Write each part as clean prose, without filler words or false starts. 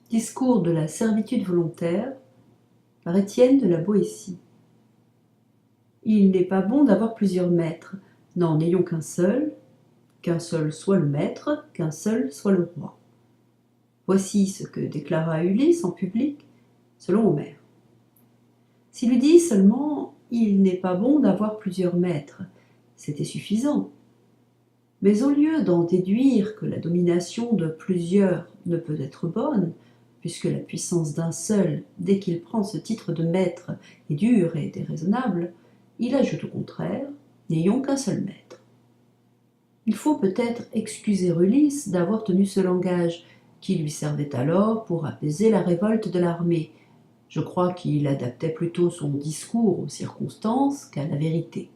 Discours de la servitude volontaire par Étienne de la Boétie. Il n'est pas bon d'avoir plusieurs maîtres, n'en ayons qu'un seul soit le maître, qu'un seul soit le roi. Voici ce que déclara Ulysse en public, selon Homère. S'il eût dit seulement « il n'est pas bon d'avoir plusieurs maîtres », c'était suffisant. Mais au lieu d'en déduire que la domination de plusieurs ne peut être bonne, puisque la puissance d'un seul, dès qu'il prend ce titre de maître, est dure et déraisonnable, il ajoute au contraire « n'ayons qu'un seul maître ». Il faut peut-être excuser Ulysse d'avoir tenu ce langage, qui lui servait alors pour apaiser la révolte de l'armée. Je crois qu'il adaptait plutôt son discours aux circonstances qu'à la vérité.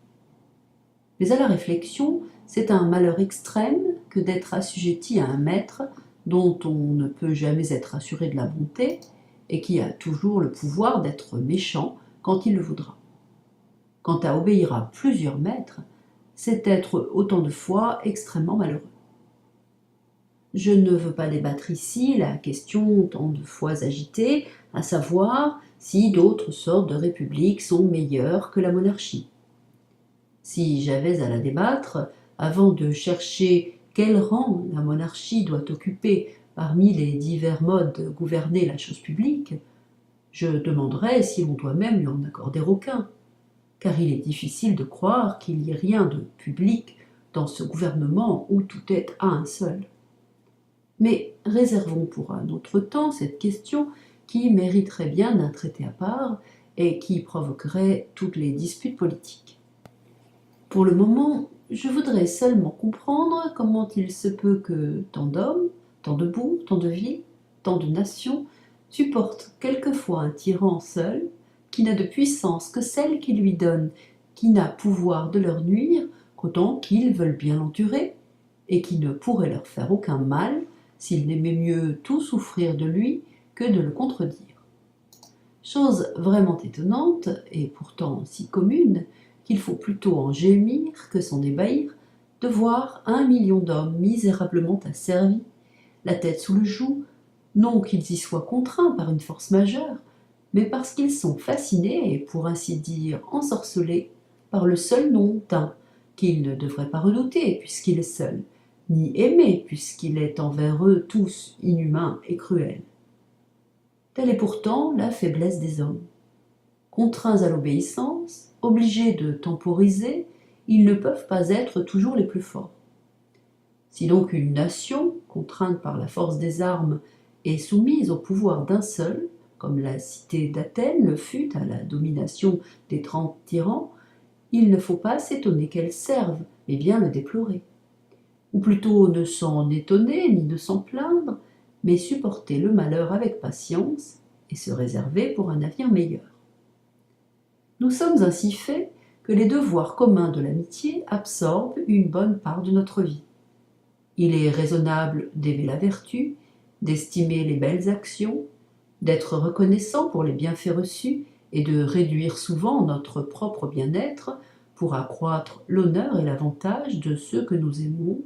Mais à la réflexion, c'est un malheur extrême que d'être assujetti à un maître dont on ne peut jamais être assuré de la bonté et qui a toujours le pouvoir d'être méchant quand il le voudra. Quant à obéir à plusieurs maîtres, c'est être autant de fois extrêmement malheureux. Je ne veux pas débattre ici la question tant de fois agitée, à savoir si d'autres sortes de républiques sont meilleures que la monarchie. Si j'avais à la débattre, avant de chercher quel rang la monarchie doit occuper parmi les divers modes de gouverner la chose publique, je demanderais si l'on doit même lui en accorder aucun, car il est difficile de croire qu'il y ait rien de public dans ce gouvernement où tout est à un seul. Mais réservons pour un autre temps cette question qui mériterait bien un traité à part et qui provoquerait toutes les disputes politiques. Pour le moment, je voudrais seulement comprendre comment il se peut que tant d'hommes, tant de bouts, tant de villes, tant de nations supportent quelquefois un tyran seul, qui n'a de puissance que celle qu'il lui donne, qui n'a pouvoir de leur nuire qu'autant qu'ils veulent bien l'endurer, et qui ne pourrait leur faire aucun mal s'ils n'aimaient mieux tout souffrir de lui que de le contredire. Chose vraiment étonnante, et pourtant si commune, qu'il faut plutôt en gémir que s'en ébahir, de voir 1 million d'hommes misérablement asservis, la tête sous le joug, non qu'ils y soient contraints par une force majeure, mais parce qu'ils sont fascinés et pour ainsi dire ensorcelés par le seul nom d'un qu'ils ne devraient pas redouter puisqu'il est seul, ni aimer puisqu'il est envers eux tous inhumain et cruel. Telle est pourtant la faiblesse des hommes. Contraints à l'obéissance, obligés de temporiser, ils ne peuvent pas être toujours les plus forts. Si donc une nation, contrainte par la force des armes, est soumise au pouvoir d'un seul, comme la cité d'Athènes le fut à la domination des 30 tyrans, il ne faut pas s'étonner qu'elle serve, mais bien le déplorer. Ou plutôt ne s'en étonner ni ne s'en plaindre, mais supporter le malheur avec patience et se réserver pour un avenir meilleur. Nous sommes ainsi faits que les devoirs communs de l'amitié absorbent une bonne part de notre vie. Il est raisonnable d'aimer la vertu, d'estimer les belles actions, d'être reconnaissant pour les bienfaits reçus et de réduire souvent notre propre bien-être pour accroître l'honneur et l'avantage de ceux que nous aimons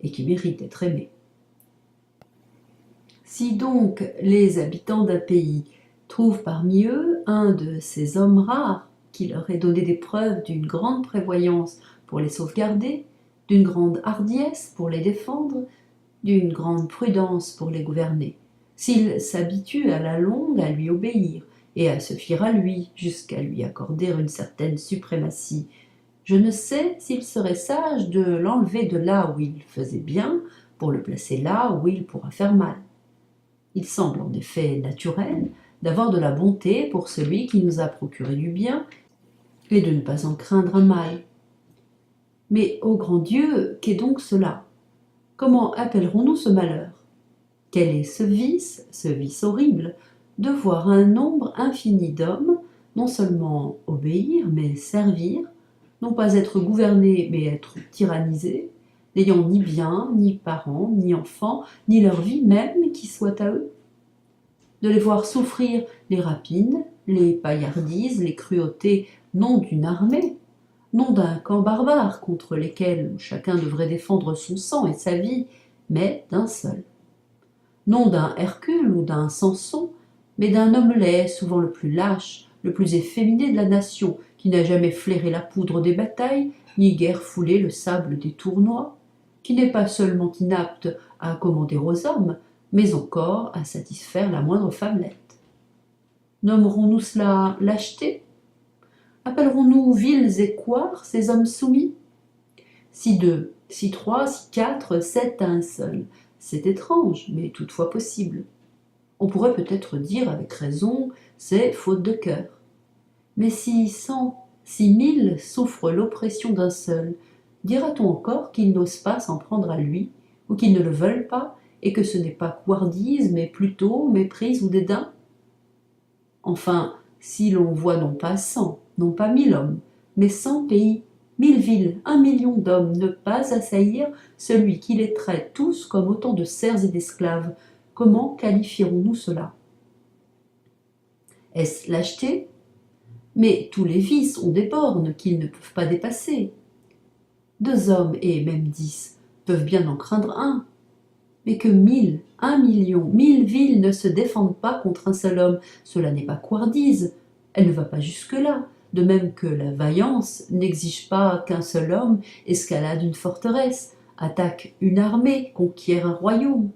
et qui méritent d'être aimés. Si donc les habitants d'un pays trouvent parmi eux un de ces hommes rares qui leur ait donné des preuves d'une grande prévoyance pour les sauvegarder, d'une grande hardiesse pour les défendre, d'une grande prudence pour les gouverner, s'ils s'habituent à la longue à lui obéir et à se fier à lui jusqu'à lui accorder une certaine suprématie, je ne sais s'il serait sage de l'enlever de là où il faisait bien pour le placer là où il pourra faire mal. Il semble en effet naturel d'avoir de la bonté pour celui qui nous a procuré du bien et de ne pas en craindre un mal. Mais, ô grand Dieu, qu'est donc cela? Comment appellerons-nous ce malheur? Quel est ce vice horrible, de voir un nombre infini d'hommes non seulement obéir, mais servir, non pas être gouvernés, mais être tyrannisés, n'ayant ni bien, ni parents, ni enfants, ni leur vie même qui soit à eux? De les voir souffrir les rapines, les paillardises, les cruautés, non d'une armée, non d'un camp barbare contre lesquels chacun devrait défendre son sang et sa vie, mais d'un seul. non d'un Hercule ou d'un Samson, mais d'un homme laid, souvent le plus lâche, le plus efféminé de la nation, qui n'a jamais flairé la poudre des batailles, ni guère foulé le sable des tournois, qui n'est pas seulement inapte à commander aux hommes, mais encore à satisfaire la moindre femmelette. Nommerons-nous cela lâcheté? Appellerons-nous vils et couards ces hommes soumis? Si deux, si trois, si quatre, sept à un seul, c'est étrange, mais toutefois possible. On pourrait peut-être dire avec raison, c'est faute de cœur. Mais si 100, si 1000 souffrent l'oppression d'un seul, dira-t-on encore qu'ils n'osent pas s'en prendre à lui, ou qu'ils ne le veulent pas, et que ce n'est pas couardise, mais plutôt méprise ou dédain? Enfin, si l'on voit non pas 100, non pas 1000 hommes, mais 100 pays, 1000 villes, 1 million d'hommes ne pas assaillir celui qui les traite tous comme autant de serfs et d'esclaves, comment qualifierons-nous cela? Est-ce lâcheté? Mais tous les vices ont des bornes qu'ils ne peuvent pas dépasser. 2 hommes, et même 10, peuvent bien en craindre un. Mais que 1000, 1 million, 1000 villes ne se défendent pas contre un seul homme, cela n'est pas couardise, elle ne va pas jusque-là, de même que la vaillance n'exige pas qu'un seul homme escalade une forteresse, attaque une armée, conquiert un royaume.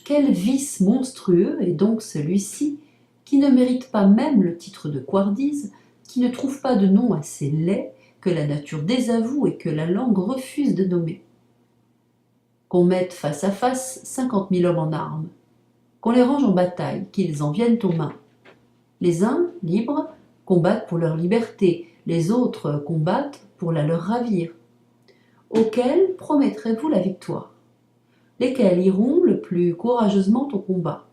Quel vice monstrueux est donc celui-ci, qui ne mérite pas même le titre de couardise, qui ne trouve pas de nom assez laid, que la nature désavoue et que la langue refuse de nommer. Qu'on mette face à face 50 000 hommes en armes, qu'on les range en bataille, qu'ils en viennent aux mains. Les uns, libres, combattent pour leur liberté, les autres combattent pour la leur ravir. Auxquels promettrez-vous la victoire? Lesquels iront le plus courageusement au combat?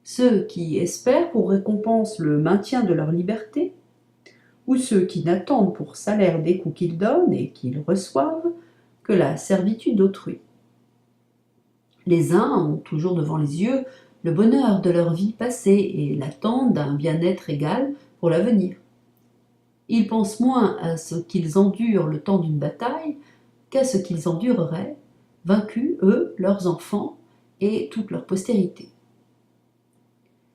Ceux qui espèrent pour récompense le maintien de leur liberté, ou ceux qui n'attendent pour salaire des coups qu'ils donnent et qu'ils reçoivent que la servitude d'autrui? Les uns ont toujours devant les yeux le bonheur de leur vie passée et l'attente d'un bien-être égal pour l'avenir. Ils pensent moins à ce qu'ils endurent le temps d'une bataille qu'à ce qu'ils endureraient, vaincus, eux, leurs enfants et toute leur postérité.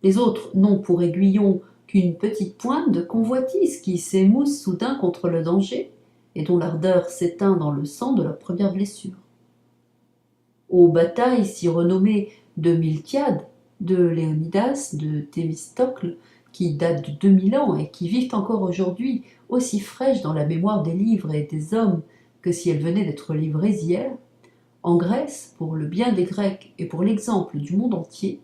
Les autres n'ont pour aiguillon qu'une petite pointe de convoitise qui s'émousse soudain contre le danger et dont l'ardeur s'éteint dans le sang de leur première blessure. Aux batailles si renommées de Miltiade, de Léonidas, de Thémistocle, qui datent de 2000 ans et qui vivent encore aujourd'hui aussi fraîches dans la mémoire des livres et des hommes que si elles venaient d'être livrées hier, en Grèce, pour le bien des Grecs et pour l'exemple du monde entier,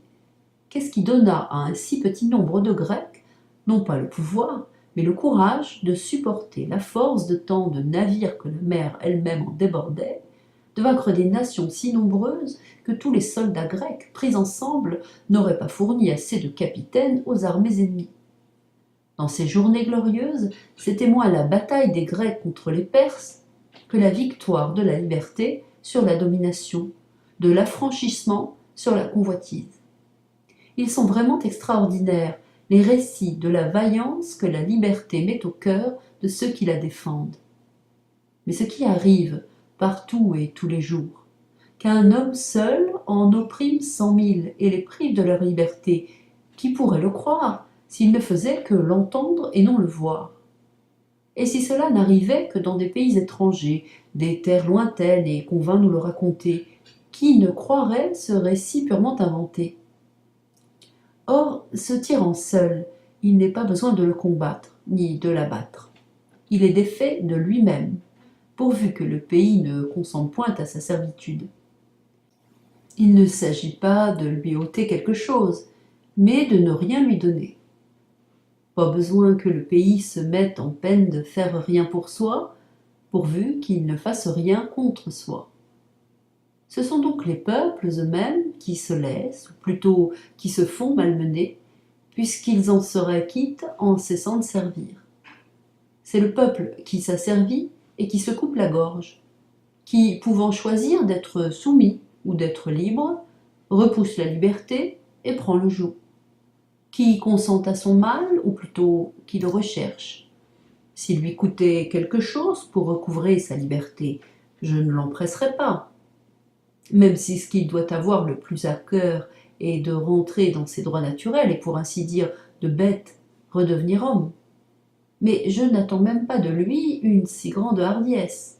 qu'est-ce qui donna à un si petit nombre de Grecs, non pas le pouvoir, mais le courage de supporter la force de tant de navires que la mer elle-même en débordait, de vaincre des nations si nombreuses que tous les soldats grecs, pris ensemble, n'auraient pas fourni assez de capitaines aux armées ennemies. Dans ces journées glorieuses, c'était moins la bataille des Grecs contre les Perses que la victoire de la liberté sur la domination, de l'affranchissement sur la convoitise. Ils sont vraiment extraordinaires, les récits de la vaillance que la liberté met au cœur de ceux qui la défendent. Mais ce qui arrive partout et tous les jours, qu'un homme seul en opprime 100 000 et les prive de leur liberté, qui pourrait le croire s'il ne faisait que l'entendre et non le voir? Et si cela n'arrivait que dans des pays étrangers, des terres lointaines et qu'on vint nous le raconter, qui ne croirait ce récit purement inventé? Or, ce tyran seul, il n'est pas besoin de le combattre, ni de l'abattre. Il est défait de lui-même, pourvu que le pays ne consente point à sa servitude. Il ne s'agit pas de lui ôter quelque chose, mais de ne rien lui donner. Pas besoin que le pays se mette en peine de faire rien pour soi, pourvu qu'il ne fasse rien contre soi. Ce sont donc les peuples eux-mêmes qui se laissent, ou plutôt qui se font malmener, puisqu'ils en seraient quittes en cessant de servir. C'est le peuple qui s'asservit et qui se coupe la gorge, qui, pouvant choisir d'être soumis ou d'être libre, repousse la liberté et prend le joug, qui consent à son mal, ou plutôt qui le recherche. S'il lui coûtait quelque chose pour recouvrer sa liberté, je ne l'empresserais pas. même si ce qu'il doit avoir le plus à cœur est de rentrer dans ses droits naturels et pour ainsi dire de bête redevenir homme. Mais je n'attends même pas de lui une si grande hardiesse.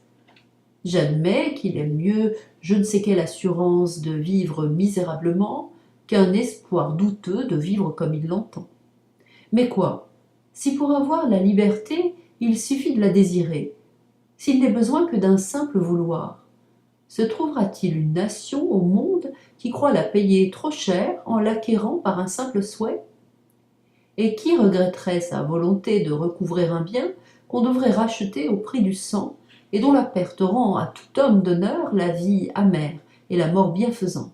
J'admets qu'il aime mieux je ne sais quelle assurance de vivre misérablement qu'un espoir douteux de vivre comme il l'entend. Mais quoi? Si pour avoir la liberté, il suffit de la désirer, s'il n'est besoin que d'un simple vouloir, se trouvera-t-il une nation au monde qui croit la payer trop cher en l'acquérant par un simple souhait? Et qui regretterait sa volonté de recouvrer un bien qu'on devrait racheter au prix du sang et dont la perte rend à tout homme d'honneur la vie amère et la mort bienfaisante?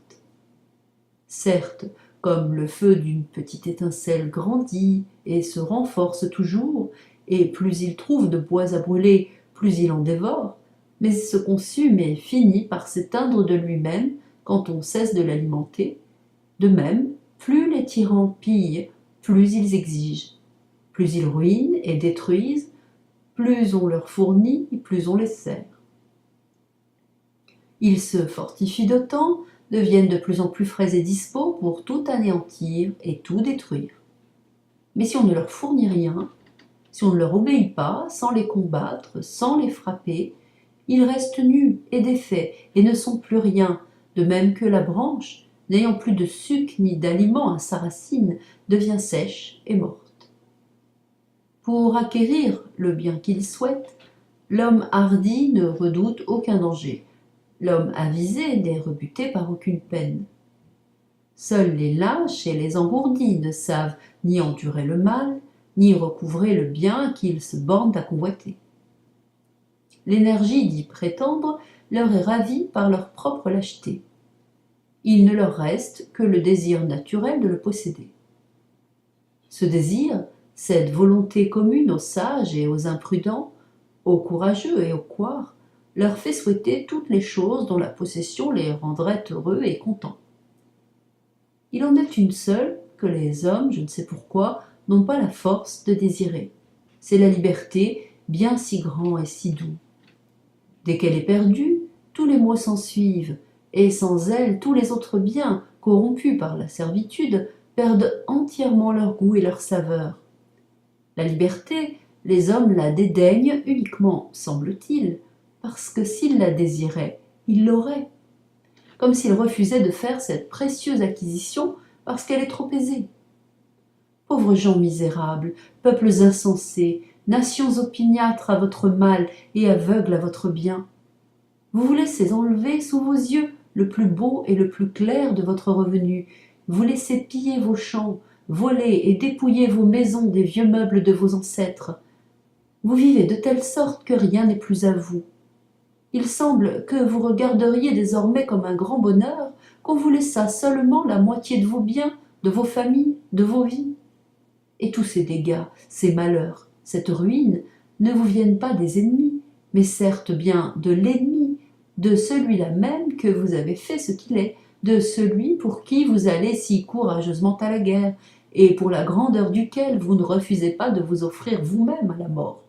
Certes, comme le feu d'une petite étincelle grandit et se renforce toujours, et plus il trouve de bois à brûler, plus il en dévore, mais il se consume et finit par s'éteindre de lui-même quand on cesse de l'alimenter. De même, plus les tyrans pillent, plus ils exigent, plus ils ruinent et détruisent, plus on leur fournit, plus on les sert. Ils se fortifient d'autant, deviennent de plus en plus frais et dispos pour tout anéantir et tout détruire. Mais si on ne leur fournit rien, si on ne leur obéit pas, sans les combattre, sans les frapper, ils restent nus et défaits et ne sont plus rien, de même que la branche, n'ayant plus de suc ni d'aliment à sa racine, devient sèche et morte. Pour acquérir le bien qu'il souhaite, l'homme hardi ne redoute aucun danger. L'homme avisé n'est rebuté par aucune peine. Seuls les lâches et les engourdis ne savent ni endurer le mal, ni recouvrer le bien qu'ils se bornent à convoiter. L'énergie d'y prétendre leur est ravie par leur propre lâcheté. Il ne leur reste que le désir naturel de le posséder. Ce désir, cette volonté commune aux sages et aux imprudents, aux courageux et aux couards, leur fait souhaiter toutes les choses dont la possession les rendrait heureux et contents. Il en est une seule que les hommes, je ne sais pourquoi, n'ont pas la force de désirer. C'est la liberté, bien si grand et si doux. Dès qu'elle est perdue, tous les maux s'ensuivent, et sans elle, tous les autres biens, corrompus par la servitude, perdent entièrement leur goût et leur saveur. La liberté, les hommes la dédaignent uniquement, semble-t-il, parce que s'ils la désiraient, ils l'auraient, comme s'ils refusaient de faire cette précieuse acquisition parce qu'elle est trop aisée. Pauvres gens misérables, peuples insensés, nations opiniâtres à votre mal et aveugles à votre bien, vous vous laissez enlever sous vos yeux le plus beau et le plus clair de votre revenu, vous laissez piller vos champs, voler et dépouiller vos maisons des vieux meubles de vos ancêtres. Vous vivez de telle sorte que rien n'est plus à vous. Il semble que vous regarderiez désormais comme un grand bonheur qu'on vous laissât seulement la moitié de vos biens, de vos familles, de vos vies. Et tous ces dégâts, ces malheurs, cette ruine ne vous viennent pas des ennemis, mais certes bien de l'ennemi, de celui-là même que vous avez fait ce qu'il est, de celui pour qui vous allez si courageusement à la guerre, et pour la grandeur duquel vous ne refusez pas de vous offrir vous-même à la mort.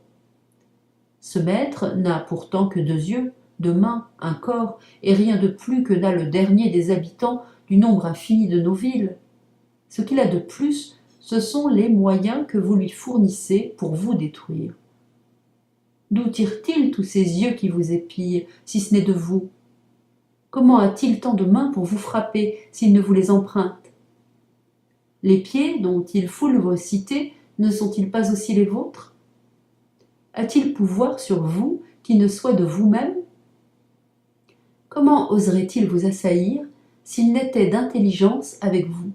Ce maître n'a pourtant que 2 yeux, 2 mains, un corps, et rien de plus que n'a le dernier des habitants du nombre infini de nos villes. Ce qu'il a de plus, ce sont les moyens que vous lui fournissez pour vous détruire. D'où tire-t-il tous ces yeux qui vous épient, si ce n'est de vous? Comment a-t-il tant de mains pour vous frapper s'il ne vous les emprunte? Les pieds dont il foule vos cités ne sont-ils pas aussi les vôtres? A-t-il pouvoir sur vous qui ne soit de vous-même? Comment oserait-il vous assaillir s'il n'était d'intelligence avec vous?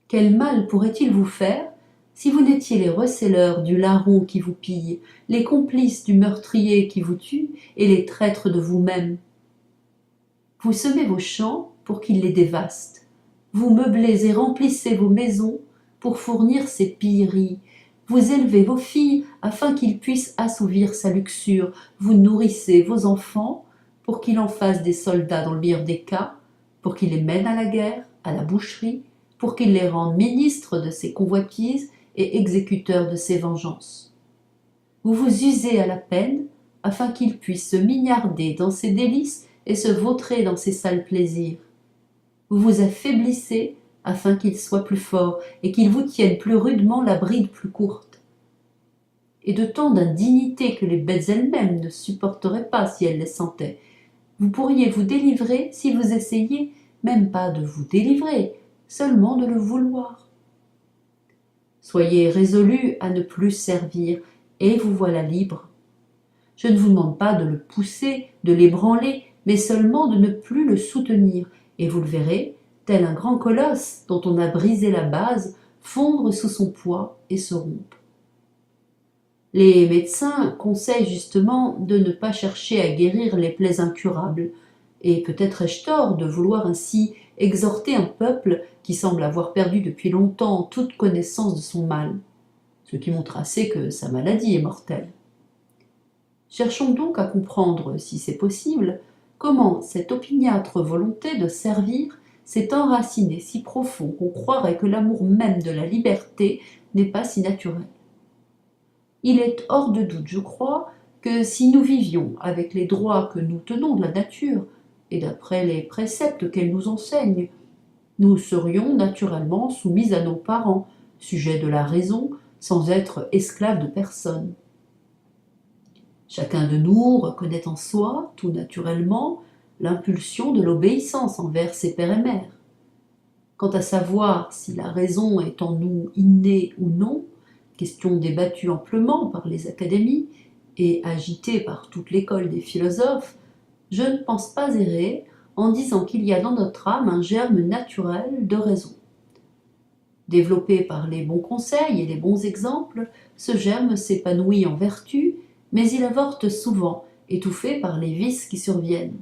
Quel mal pourrait-il vous faire si vous n'étiez les receleurs du larron qui vous pille, les complices du meurtrier qui vous tue et les traîtres de vous-même? Vous semez vos champs pour qu'il les dévaste, vous meublez et remplissez vos maisons pour fournir ses pilleries, vous élevez vos filles afin qu'ils puissent assouvir sa luxure, vous nourrissez vos enfants pour qu'il en fasse des soldats dans le meilleur des cas, pour qu'il les mène à la guerre, à la boucherie, pour qu'il les rende ministres de ses convoitises et exécuteurs de ses vengeances. Vous vous usez à la peine afin qu'il puisse se mignarder dans ses délices et se vautrer dans ses sales plaisirs. Vous vous affaiblissez afin qu'il soit plus fort et qu'il vous tienne plus rudement la bride plus courte. Et de tant d'indignité que les bêtes elles-mêmes ne supporteraient pas si elles les sentaient, vous pourriez vous délivrer si vous essayiez, même pas de vous délivrer, seulement de le vouloir. Soyez résolus à ne plus servir, et vous voilà libre. Je ne vous demande pas de le pousser, de l'ébranler, mais seulement de ne plus le soutenir, et vous le verrez, tel un grand colosse dont on a brisé la base, fondre sous son poids et se rompre. Les médecins conseillent justement de ne pas chercher à guérir les plaies incurables, et peut-être ai-je tort de vouloir ainsi exhorter un peuple qui semble avoir perdu depuis longtemps toute connaissance de son mal, ce qui montre assez que sa maladie est mortelle. Cherchons donc à comprendre, si c'est possible, comment cette opiniâtre volonté de servir s'est enracinée si profond qu'on croirait que l'amour même de la liberté n'est pas si naturel. Il est hors de doute, je crois, que si nous vivions avec les droits que nous tenons de la nature, et d'après les préceptes qu'elle nous enseigne, nous serions naturellement soumis à nos parents, sujets de la raison, sans être esclaves de personne. Chacun de nous reconnaît en soi, tout naturellement, l'impulsion de l'obéissance envers ses pères et mères. Quant à savoir si la raison est en nous innée ou non, question débattue amplement par les académies et agitée par toute l'école des philosophes, je ne pense pas errer en disant qu'il y a dans notre âme un germe naturel de raison. Développé par les bons conseils et les bons exemples, ce germe s'épanouit en vertu, mais il avorte souvent, étouffé par les vices qui surviennent.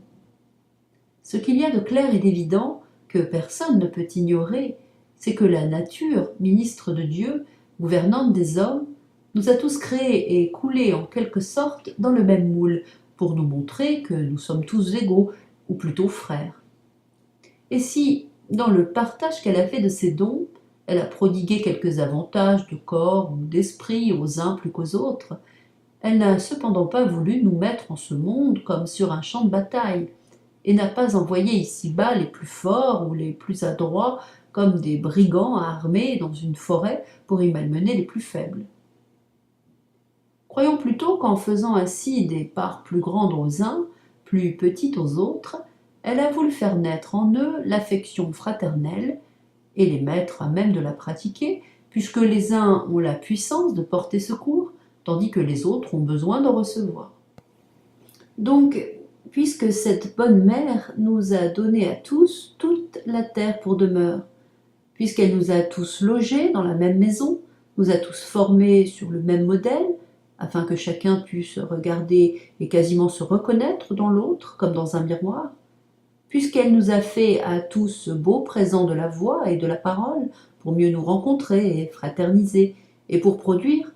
Ce qu'il y a de clair et d'évident, que personne ne peut ignorer, c'est que la nature, ministre de Dieu, gouvernante des hommes, nous a tous créés et coulés en quelque sorte dans le même moule, pour nous montrer que nous sommes tous égaux, ou plutôt frères. Et si, dans le partage qu'elle a fait de ses dons, elle a prodigué quelques avantages de corps ou d'esprit aux uns plus qu'aux autres, elle n'a cependant pas voulu nous mettre en ce monde comme sur un champ de bataille, et n'a pas envoyé ici-bas les plus forts ou les plus adroits comme des brigands armés dans une forêt pour y malmener les plus faibles. Croyons plutôt qu'en faisant ainsi des parts plus grandes aux uns, plus petites aux autres, elle a voulu faire naître en eux l'affection fraternelle et les mettre à même de la pratiquer, puisque les uns ont la puissance de porter secours, tandis que les autres ont besoin de recevoir. Donc, puisque cette bonne mère nous a donné à tous toute la terre pour demeure, puisqu'elle nous a tous logés dans la même maison, nous a tous formés sur le même modèle, afin que chacun puisse se regarder et quasiment se reconnaître dans l'autre, comme dans un miroir, puisqu'elle nous a fait à tous ce beau présent de la voix et de la parole, pour mieux nous rencontrer et fraterniser, et pour produire,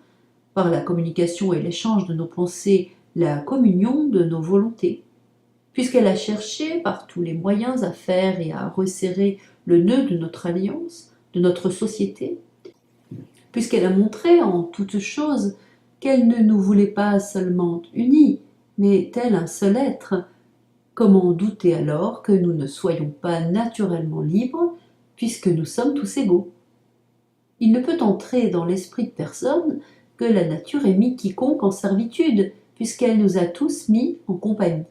par la communication et l'échange de nos pensées, la communion de nos volontés, puisqu'elle a cherché par tous les moyens à faire et à resserrer le nœud de notre alliance, de notre société, puisqu'elle a montré en toutes choses qu'elle ne nous voulait pas seulement unis, mais tel un seul être. Comment douter alors que nous ne soyons pas naturellement libres, puisque nous sommes tous égaux? Il ne peut entrer dans l'esprit de personne que la nature ait mis quiconque en servitude, puisqu'elle nous a tous mis en compagnie.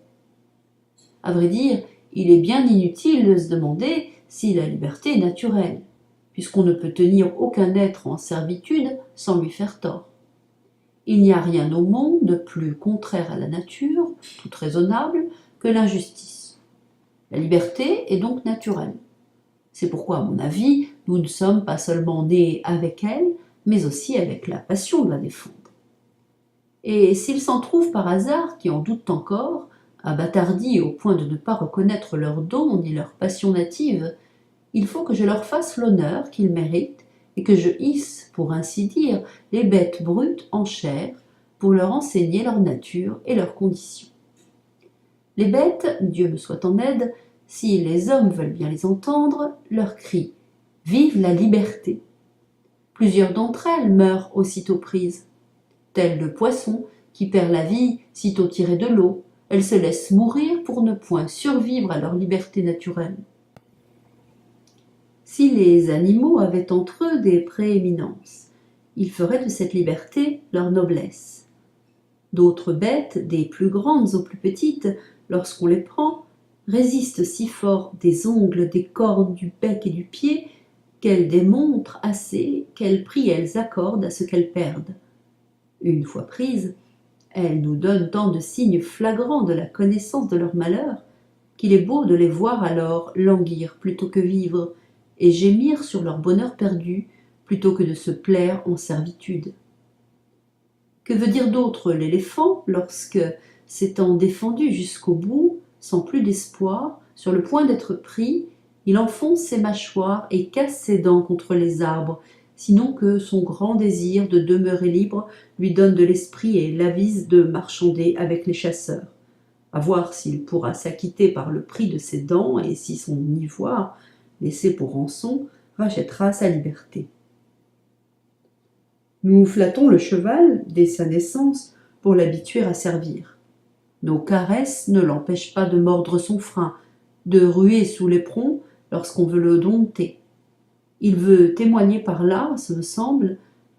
À vrai dire, il est bien inutile de se demander si la liberté est naturelle, puisqu'on ne peut tenir aucun être en servitude sans lui faire tort. Il n'y a rien au monde de plus contraire à la nature, toute raisonnable, que l'injustice. La liberté est donc naturelle. C'est pourquoi, à mon avis, nous ne sommes pas seulement nés avec elle, mais aussi avec la passion de la défendre. Et s'il s'en trouve par hasard qui en doutent encore, abâtardis au point de ne pas reconnaître leurs dons ni leur passion native, il faut que je leur fasse l'honneur qu'ils méritent et que je hisse, pour ainsi dire, les bêtes brutes en chair pour leur enseigner leur nature et leurs conditions. Les bêtes, Dieu me soit en aide, si les hommes veulent bien les entendre, leur crient « Vive la liberté !» Plusieurs d'entre elles meurent aussitôt prises. Tel le poisson qui perd la vie sitôt tiré de l'eau, elles se laissent mourir pour ne point survivre à leur liberté naturelle. Si les animaux avaient entre eux des prééminences, ils feraient de cette liberté leur noblesse. D'autres bêtes, des plus grandes aux plus petites, lorsqu'on les prend, résistent si fort des ongles, des cornes, du bec et du pied, qu'elles démontrent assez quel prix elles accordent à ce qu'elles perdent. Une fois prises, elles nous donnent tant de signes flagrants de la connaissance de leur malheur, qu'il est beau de les voir alors languir plutôt que vivre, et gémir sur leur bonheur perdu, plutôt que de se plaire en servitude. Que veut dire d'autre l'éléphant lorsque, s'étant défendu jusqu'au bout, sans plus d'espoir, sur le point d'être pris, il enfonce ses mâchoires et casse ses dents contre les arbres, sinon que son grand désir de demeurer libre lui donne de l'esprit et l'avise de marchander avec les chasseurs. À voir s'il pourra s'acquitter par le prix de ses dents et si son ivoire, laissé pour rançon, rachètera sa liberté. Nous flattons le cheval, dès sa naissance, pour l'habituer à servir. Nos caresses ne l'empêchent pas de mordre son frein, de ruer sous l'éperon lorsqu'on veut le dompter. Il veut témoigner par là, ce me semble,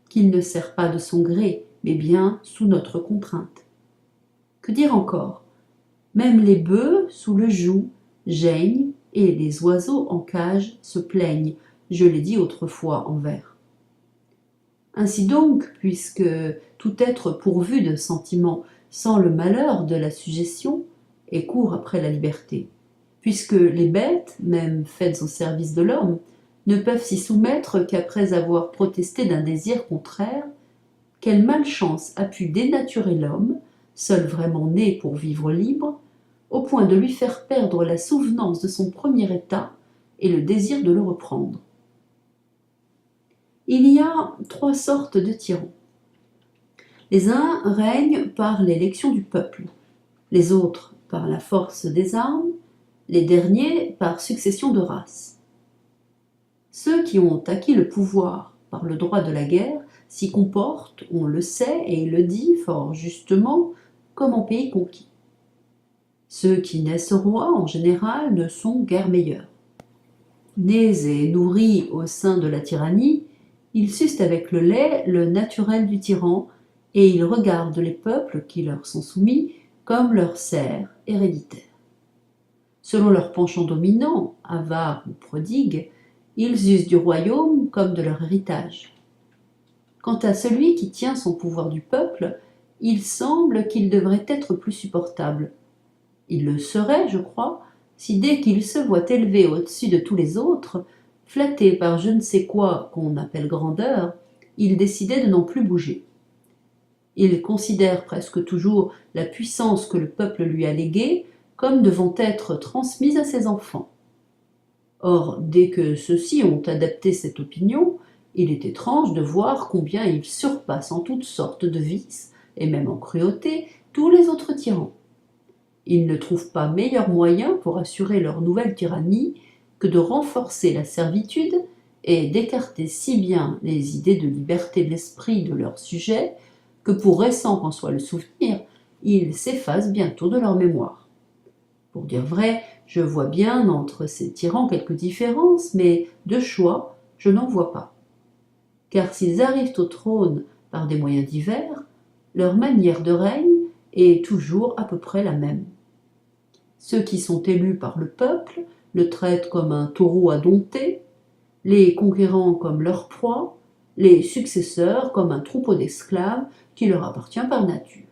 qu'il ne sert pas de son gré, mais bien sous notre contrainte. Que dire encore? Même les bœufs, sous le joug, geignent, et les oiseaux en cage se plaignent, je l'ai dit autrefois en vers. Ainsi donc, puisque tout être pourvu de sentiments sent le malheur de la sujétion et court après la liberté, puisque les bêtes, même faites au service de l'homme, ne peuvent s'y soumettre qu'après avoir protesté d'un désir contraire, quelle malchance a pu dénaturer l'homme, seul vraiment né pour vivre libre, au point de lui faire perdre la souvenance de son premier état et le désir de le reprendre. Il y a 3 sortes de tyrans. Les uns règnent par l'élection du peuple, les autres par la force des armes, les derniers par succession de races. Ceux qui ont acquis le pouvoir par le droit de la guerre s'y comportent, on le sait et le dit fort justement, comme en pays conquis. Ceux qui naissent rois, en général, ne sont guère meilleurs. Nés et nourris au sein de la tyrannie, ils sucent avec le lait le naturel du tyran, et ils regardent les peuples qui leur sont soumis comme leurs serfs héréditaires. Selon leur penchant dominant, avare ou prodigue, ils usent du royaume comme de leur héritage. Quant à celui qui tient son pouvoir du peuple, il semble qu'il devrait être plus supportable. Il le serait, je crois, si dès qu'il se voit élevé au-dessus de tous les autres, flatté par je ne sais quoi qu'on appelle grandeur, il décidait de n'en plus bouger. Il considère presque toujours la puissance que le peuple lui a léguée comme devant être transmise à ses enfants. Or, dès que ceux-ci ont adapté cette opinion, il est étrange de voir combien ils surpassent en toutes sortes de vices, et même en cruauté, tous les autres tyrans. Ils ne trouvent pas meilleur moyen pour assurer leur nouvelle tyrannie que de renforcer la servitude et d'écarter si bien les idées de liberté de l'esprit de leurs sujets que, pour récent qu'en soit le souvenir, ils s'effacent bientôt de leur mémoire. Pour dire vrai, je vois bien entre ces tyrans quelques différences, mais de choix, je n'en vois pas. Car s'ils arrivent au trône par des moyens divers, leur manière de règne est toujours à peu près la même. Ceux qui sont élus par le peuple le traitent comme un taureau à dompter, les conquérants comme leur proie, les successeurs comme un troupeau d'esclaves qui leur appartient par nature.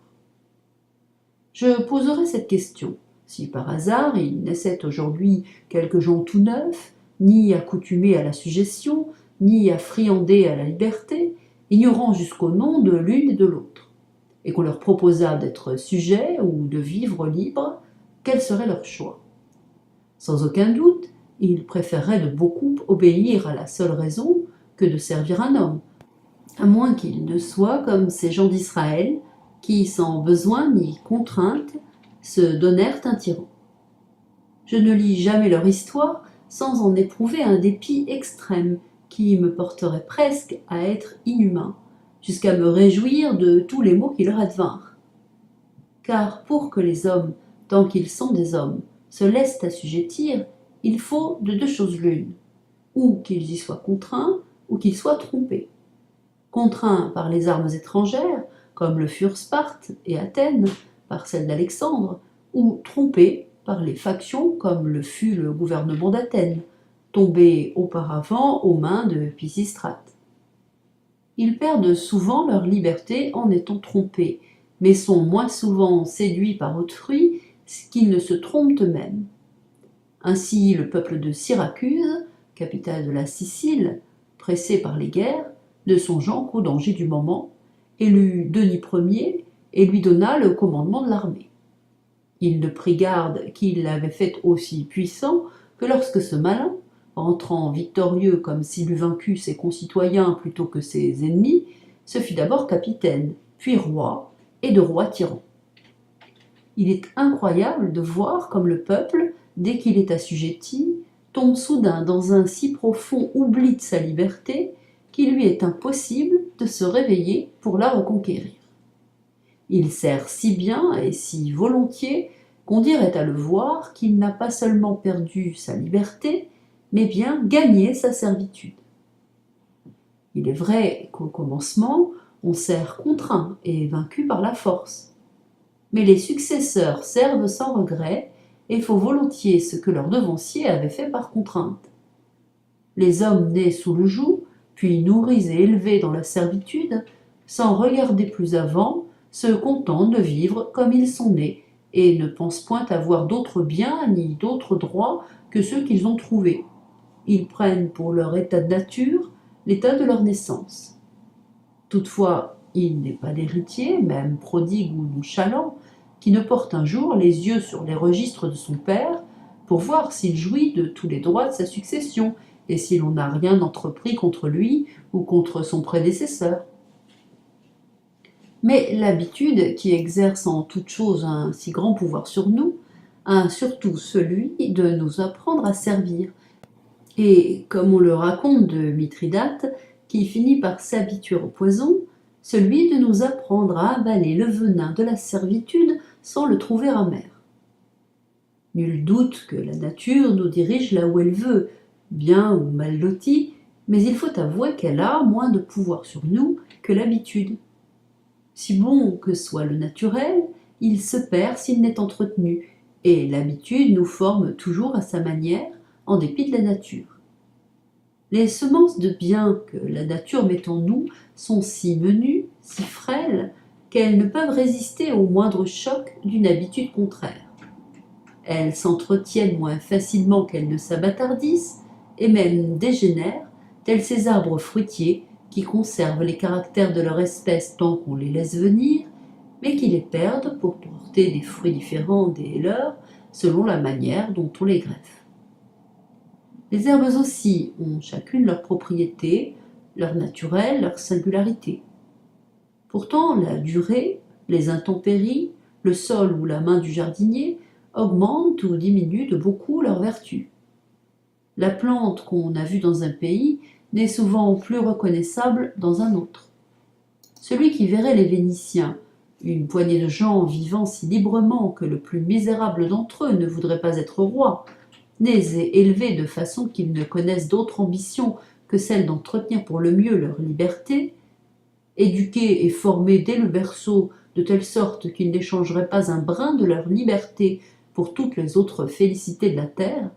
Je poserai cette question. Si par hasard il naissait aujourd'hui quelques gens tout neufs, ni accoutumés à la sujétion, ni à friander à la liberté, ignorant jusqu'au nom de l'une et de l'autre, et qu'on leur proposât d'être sujets ou de vivre libres, quel serait leur choix? Sans aucun doute, ils préféreraient de beaucoup obéir à la seule raison que de servir un homme, à moins qu'ils ne soient comme ces gens d'Israël, qui, sans besoin ni contrainte, se donnèrent un tyran. Je ne lis jamais leur histoire sans en éprouver un dépit extrême qui me porterait presque à être inhumain, jusqu'à me réjouir de tous les maux qui leur advinrent. Car pour que les hommes tant qu'ils sont des hommes, se laissent assujettir, il faut de deux choses l'une, ou qu'ils y soient contraints, ou qu'ils soient trompés. Contraints par les armes étrangères, comme le furent Sparte et Athènes, par celles d'Alexandre, ou trompés par les factions, comme le fut le gouvernement d'Athènes, tombé auparavant aux mains de Pisistrate. Ils perdent souvent leur liberté en étant trompés, mais sont moins souvent séduits par autrui qu'ils ne se trompent eux-mêmes. Ainsi, le peuple de Syracuse, capitale de la Sicile, pressé par les guerres, ne songeant qu'au danger du moment, élut Denis Ier et lui donna le commandement de l'armée. Il ne prit garde qu'il l'avait fait aussi puissant que lorsque ce malin, entrant victorieux comme s'il eût vaincu ses concitoyens plutôt que ses ennemis, se fit d'abord capitaine, puis roi, et de roi tyran. Il est incroyable de voir comme le peuple, dès qu'il est assujetti, tombe soudain dans un si profond oubli de sa liberté qu'il lui est impossible de se réveiller pour la reconquérir. Il sert si bien et si volontiers qu'on dirait à le voir qu'il n'a pas seulement perdu sa liberté, mais bien gagné sa servitude. Il est vrai qu'au commencement, on sert contraint et vaincu par la force. Mais les successeurs servent sans regret et font volontiers ce que leurs devanciers avaient fait par contrainte. Les hommes nés sous le joug, puis nourris et élevés dans la servitude, sans regarder plus avant, se contentent de vivre comme ils sont nés et ne pensent point avoir d'autres biens ni d'autres droits que ceux qu'ils ont trouvés. Ils prennent pour leur état de nature l'état de leur naissance. Toutefois, il n'est pas l'héritier, même prodigue ou nonchalant, qui ne porte un jour les yeux sur les registres de son père pour voir s'il jouit de tous les droits de sa succession et si l'on n'a rien entrepris contre lui ou contre son prédécesseur. Mais l'habitude, qui exerce en toute chose un si grand pouvoir sur nous, a surtout celui de nous apprendre à servir. Et, comme on le raconte de Mithridate, qui finit par s'habituer au poison, celui de nous apprendre à avaler le venin de la servitude sans le trouver amer. Nul doute que la nature nous dirige là où elle veut, bien ou mal lotis, mais il faut avouer qu'elle a moins de pouvoir sur nous que l'habitude. Si bon que soit le naturel, il se perd s'il n'est entretenu, et l'habitude nous forme toujours à sa manière, en dépit de la nature. Les semences de bien que la nature met en nous sont si menues, si frêles, qu'elles ne peuvent résister au moindre choc d'une habitude contraire. Elles s'entretiennent moins facilement qu'elles ne s'abâtardissent, et même dégénèrent, tels ces arbres fruitiers qui conservent les caractères de leur espèce tant qu'on les laisse venir, mais qui les perdent pour porter des fruits différents des leurs selon la manière dont on les greffe. Les herbes aussi ont chacune leur propriété, leur naturel, leur singularité. Pourtant, la durée, les intempéries, le sol ou la main du jardinier augmentent ou diminuent de beaucoup leurs vertus. La plante qu'on a vue dans un pays n'est souvent plus reconnaissable dans un autre. Celui qui verrait les Vénitiens, une poignée de gens vivant si librement que le plus misérable d'entre eux ne voudrait pas être roi, nés et élevés de façon qu'ils ne connaissent d'autre ambition que celle d'entretenir pour le mieux leur liberté, éduqués et formés dès le berceau de telle sorte qu'ils n'échangeraient pas un brin de leur liberté pour toutes les autres félicités de la terre,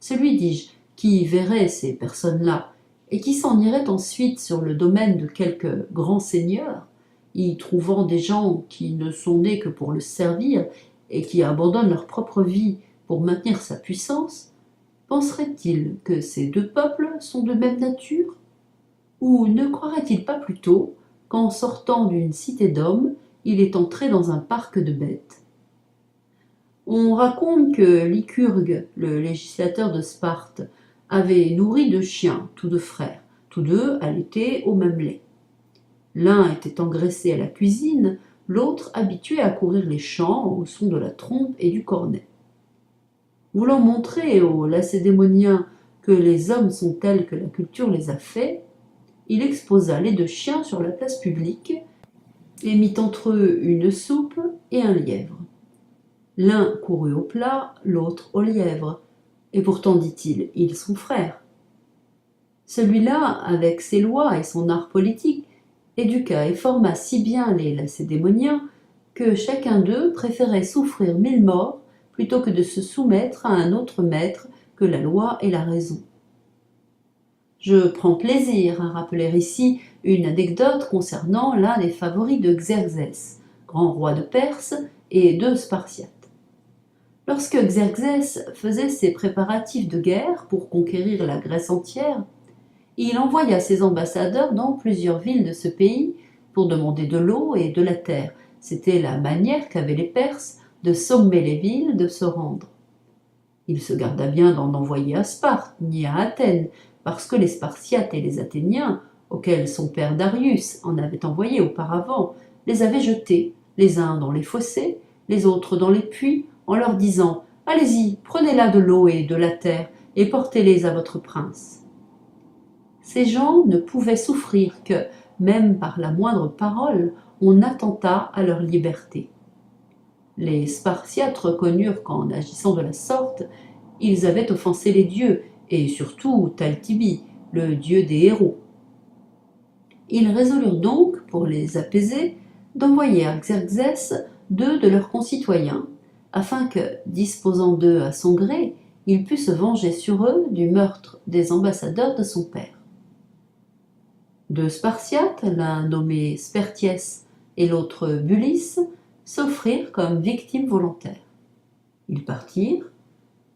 celui, dis-je, qui verrait ces personnes-là et qui s'en irait ensuite sur le domaine de quelque grand seigneur, y trouvant des gens qui ne sont nés que pour le servir et qui abandonnent leur propre vie pour maintenir sa puissance, penserait-il que ces deux peuples sont de même nature? Ou ne croirait-il pas plutôt qu'en sortant d'une cité d'hommes, il est entré dans un parc de bêtes? On raconte que Lycurgue, le législateur de Sparte, avait nourri deux chiens, tous deux frères, tous deux allaités au même lait. L'un était engraissé à la cuisine, l'autre habitué à courir les champs au son de la trompe et du cornet. Voulant montrer aux Lacédémoniens que les hommes sont tels que la culture les a faits, il exposa les deux chiens sur la place publique et mit entre eux une soupe et un lièvre. L'un courut au plat, l'autre au lièvre. Et pourtant, dit-il, ils sont frères. Celui-là, avec ses lois et son art politique, éduqua et forma si bien les Lacédémoniens que chacun d'eux préférait souffrir 1000 morts plutôt que de se soumettre à un autre maître que la loi et la raison. Je prends plaisir à rappeler ici une anecdote concernant l'un des favoris de Xerxès, grand roi de Perse, et de Spartiate. Lorsque Xerxès faisait ses préparatifs de guerre pour conquérir la Grèce entière, il envoya ses ambassadeurs dans plusieurs villes de ce pays pour demander de l'eau et de la terre. C'était la manière qu'avaient les Perses de sommer les villes de se rendre. Il se garda bien d'en envoyer à Sparte ni à Athènes, parce que les Spartiates et les Athéniens, auxquels son père Darius en avait envoyé auparavant, les avaient jetés, les uns dans les fossés, les autres dans les puits, en leur disant « Allez-y, prenez là de l'eau et de la terre, et portez-les à votre prince. » Ces gens ne pouvaient souffrir que, même par la moindre parole, on attentât à leur liberté. Les Spartiates reconnurent qu'en agissant de la sorte, ils avaient offensé les dieux, et surtout Talthybi, le dieu des héros. Ils résolurent donc, pour les apaiser, d'envoyer à Xerxès 2 de leurs concitoyens, afin que, disposant d'eux à son gré, il pût se venger sur eux du meurtre des ambassadeurs de son père. 2 Spartiates, l'un nommé Spertiès et l'autre Bulis, s'offrirent comme victimes volontaires. Ils partirent.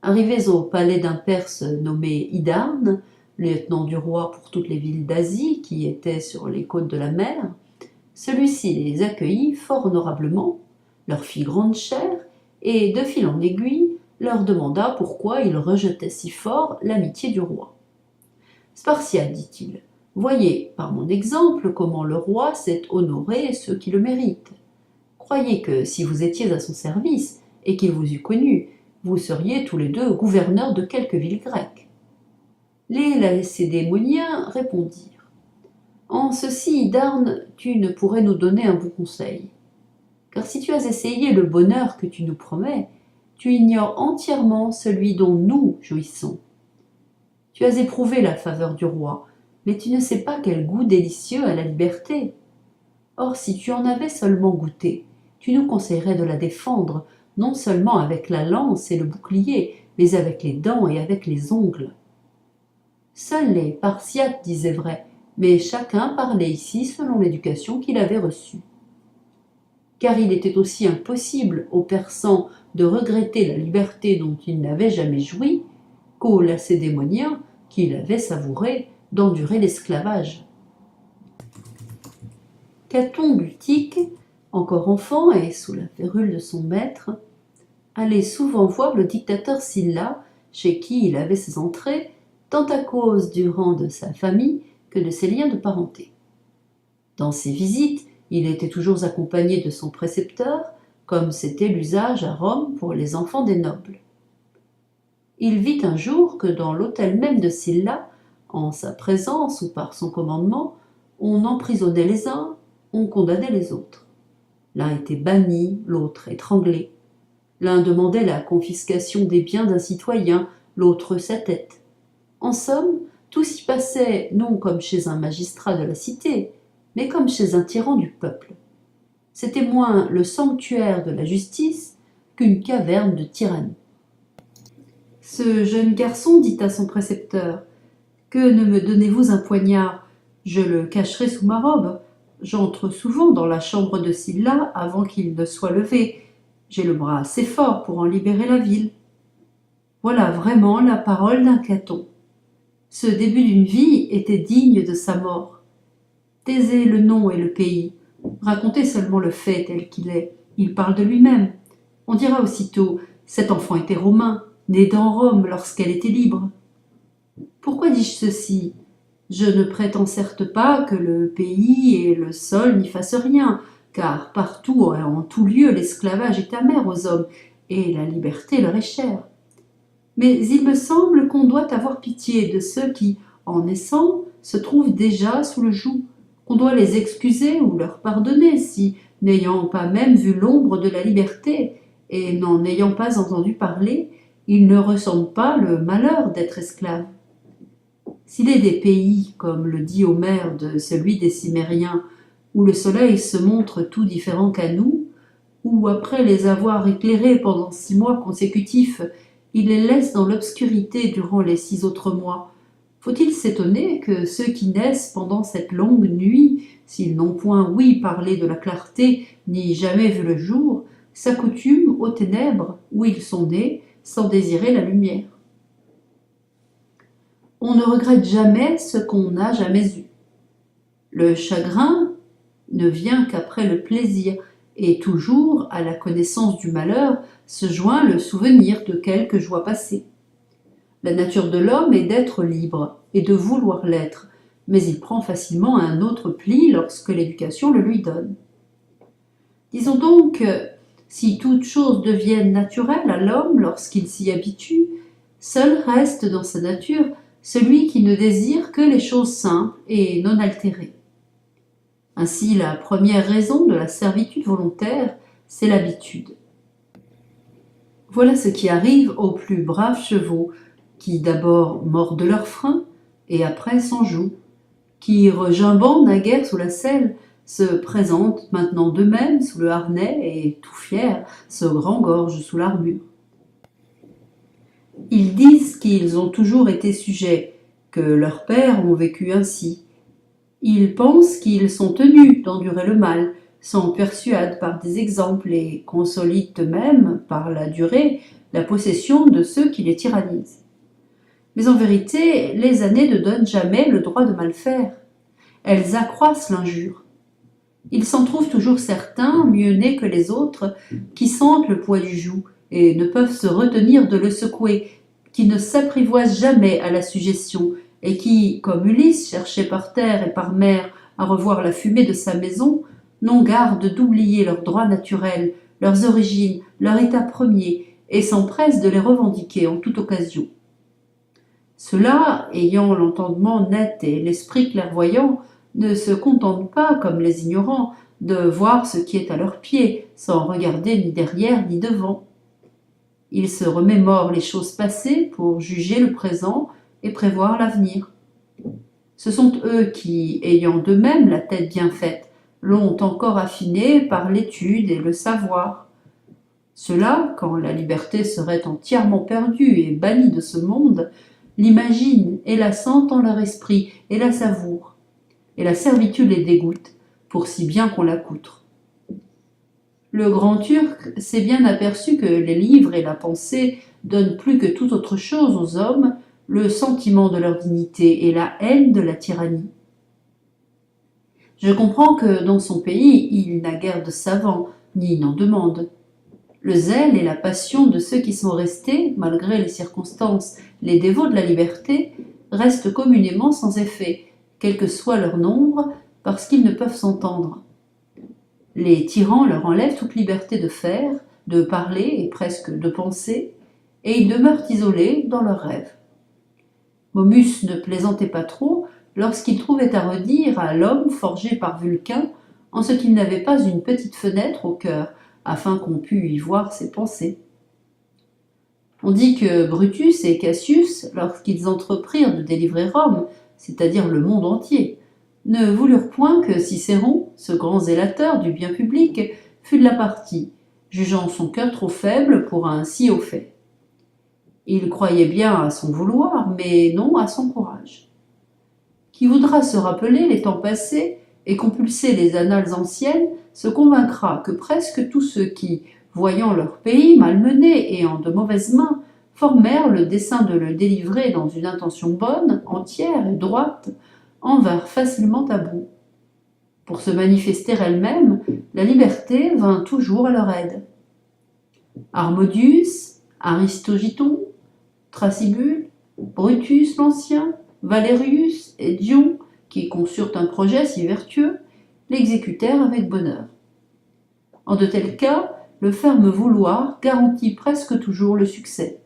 Arrivés au palais d'un Perse nommé Hydarne, lieutenant du roi pour toutes les villes d'Asie qui étaient sur les côtes de la mer, celui-ci les accueillit fort honorablement, leur fit grande chère et, de fil en aiguille, leur demanda pourquoi ils rejetaient si fort l'amitié du roi. « Spartiate, dit-il, voyez par mon exemple comment le roi sait honorer ceux qui le méritent. Croyez que si vous étiez à son service et qu'il vous eût connu, vous seriez tous les deux gouverneurs de quelque ville grecque. » Les Lacédémoniens répondirent : « En ceci, Hydarne, tu ne pourrais nous donner un bon conseil. Car si tu as essayé le bonheur que tu nous promets, tu ignores entièrement celui dont nous jouissons. Tu as éprouvé la faveur du roi, mais tu ne sais pas quel goût délicieux a la liberté. Or, si tu en avais seulement goûté, tu nous conseillerais de la défendre, non seulement avec la lance et le bouclier, mais avec les dents et avec les ongles. » Seuls les Spartiates disaient vrai, mais chacun parlait ici selon l'éducation qu'il avait reçue. Car il était aussi impossible aux Persans de regretter la liberté dont ils n'avaient jamais joui, qu'aux Lacédémoniens, qui l'avaient savourée, d'endurer l'esclavage. Caton l'Utique, encore enfant et sous la férule de son maître, allait souvent voir le dictateur Sylla, chez qui il avait ses entrées, tant à cause du rang de sa famille que de ses liens de parenté. Dans ses visites, il était toujours accompagné de son précepteur, comme c'était l'usage à Rome pour les enfants des nobles. Il vit un jour que dans l'hôtel même de Sylla, en sa présence ou par son commandement, on emprisonnait les uns, on condamnait les autres. L'un était banni, l'autre étranglé. L'un demandait la confiscation des biens d'un citoyen, l'autre sa tête. En somme, tout s'y passait non comme chez un magistrat de la cité, mais comme chez un tyran du peuple. C'était moins le sanctuaire de la justice qu'une caverne de tyrannie. Ce jeune garçon dit à son précepteur : « Que ne me donnez-vous un poignard ? Je le cacherai sous ma robe. J'entre souvent dans la chambre de Sylla avant qu'il ne soit levé. J'ai le bras assez fort pour en libérer la ville. » Voilà vraiment la parole d'un Caton. Ce début d'une vie était digne de sa mort. Taisez le nom et le pays. Racontez seulement le fait tel qu'il est. Il parle de lui-même. On dira aussitôt : cet enfant était romain, né dans Rome lorsqu'elle était libre. Pourquoi dis-je ceci ? Je ne prétends certes pas que le pays et le sol n'y fassent rien, car partout et en tout lieu l'esclavage est amer aux hommes, et la liberté leur est chère. Mais il me semble qu'on doit avoir pitié de ceux qui, en naissant, se trouvent déjà sous le joug, qu'on doit les excuser ou leur pardonner si, n'ayant pas même vu l'ombre de la liberté, et n'en ayant pas entendu parler, ils ne ressentent pas le malheur d'être esclaves. S'il est des pays, comme le dit Homère de celui des Cimériens, où le soleil se montre tout différent qu'à nous, où après les avoir éclairés pendant 6 mois consécutifs, il les laisse dans l'obscurité durant les 6 autres mois, faut-il s'étonner que ceux qui naissent pendant cette longue nuit, s'ils n'ont point ouï parler de la clarté, ni jamais vu le jour, s'accoutument aux ténèbres où ils sont nés, sans désirer la lumière. On ne regrette jamais ce qu'on n'a jamais eu. Le chagrin ne vient qu'après le plaisir, et toujours, à la connaissance du malheur, se joint le souvenir de quelque joie passée. La nature de l'homme est d'être libre et de vouloir l'être, mais il prend facilement un autre pli lorsque l'éducation le lui donne. Disons donc que, si toutes choses deviennent naturelles à l'homme lorsqu'il s'y habitue, seul reste dans sa nature celui qui ne désire que les choses simples et non altérées. Ainsi, la première raison de la servitude volontaire, c'est l'habitude. Voilà ce qui arrive aux plus braves chevaux, qui d'abord mordent leurs freins et après s'en jouent, qui, regimbant naguère sous la selle, se présentent maintenant d'eux-mêmes sous le harnais et, tout fiers, se rengorgent sous l'armure. Ils disent qu'ils ont toujours été sujets, que leurs pères ont vécu ainsi. Ils pensent qu'ils sont tenus d'endurer le mal, s'en persuadent par des exemples et consolident eux-mêmes, par la durée, la possession de ceux qui les tyrannisent. Mais en vérité, les années ne donnent jamais le droit de mal faire. Elles accroissent l'injure. Ils s'en trouvent toujours certains, mieux nés que les autres, qui sentent le poids du joug et ne peuvent se retenir de le secouer, qui ne s'apprivoisent jamais à la suggestion, et qui, comme Ulysse cherchait par terre et par mer à revoir la fumée de sa maison, n'ont garde d'oublier leurs droits naturels, leurs origines, leur état premier, et s'empressent de les revendiquer en toute occasion. Ceux-là, ayant l'entendement net et l'esprit clairvoyant, ne se contentent pas, comme les ignorants, de voir ce qui est à leurs pieds, sans regarder ni derrière ni devant. Ils se remémorent les choses passées pour juger le présent et prévoir l'avenir. Ce sont eux qui, ayant d'eux-mêmes la tête bien faite, l'ont encore affinée par l'étude et le savoir. Ceux-là, quand la liberté serait entièrement perdue et bannie de ce monde, l'imaginent et la sentent en leur esprit et la savourent. Et la servitude les dégoûte, pour si bien qu'on l'accoutre. Le grand Turc s'est bien aperçu que les livres et la pensée donnent plus que toute autre chose aux hommes le sentiment de leur dignité et la haine de la tyrannie. Je comprends que dans son pays, il n'a guère de savants, ni n'en demande. Le zèle et la passion de ceux qui sont restés, malgré les circonstances, les dévots de la liberté, restent communément sans effet, quel que soit leur nombre, parce qu'ils ne peuvent s'entendre. Les tyrans leur enlèvent toute liberté de faire, de parler et presque de penser, et ils demeurent isolés dans leurs rêves. Momus ne plaisantait pas trop lorsqu'il trouvait à redire à l'homme forgé par Vulcain en ce qu'il n'avait pas une petite fenêtre au cœur, afin qu'on pût y voir ses pensées. On dit que Brutus et Cassius, lorsqu'ils entreprirent de délivrer Rome, c'est-à-dire le monde entier, ne voulurent point que Cicéron, ce grand zélateur du bien public, fût de la partie, jugeant son cœur trop faible pour un si haut fait. Il croyait bien à son vouloir, mais non à son courage. Qui voudra se rappeler les temps passés et compulser les annales anciennes se convaincra que presque tous ceux qui, voyant leur pays malmené et en de mauvaises mains, formèrent le dessein de le délivrer dans une intention bonne, entière et droite, en vinrent facilement à bout. Pour se manifester elle-même, la liberté vint toujours à leur aide. Harmodius, Aristogiton, Thrasybule, Brutus l'Ancien, Valerius et Dion, qui conçurent un projet si vertueux, l'exécutèrent avec bonheur. En de tels cas, le ferme vouloir garantit presque toujours le succès.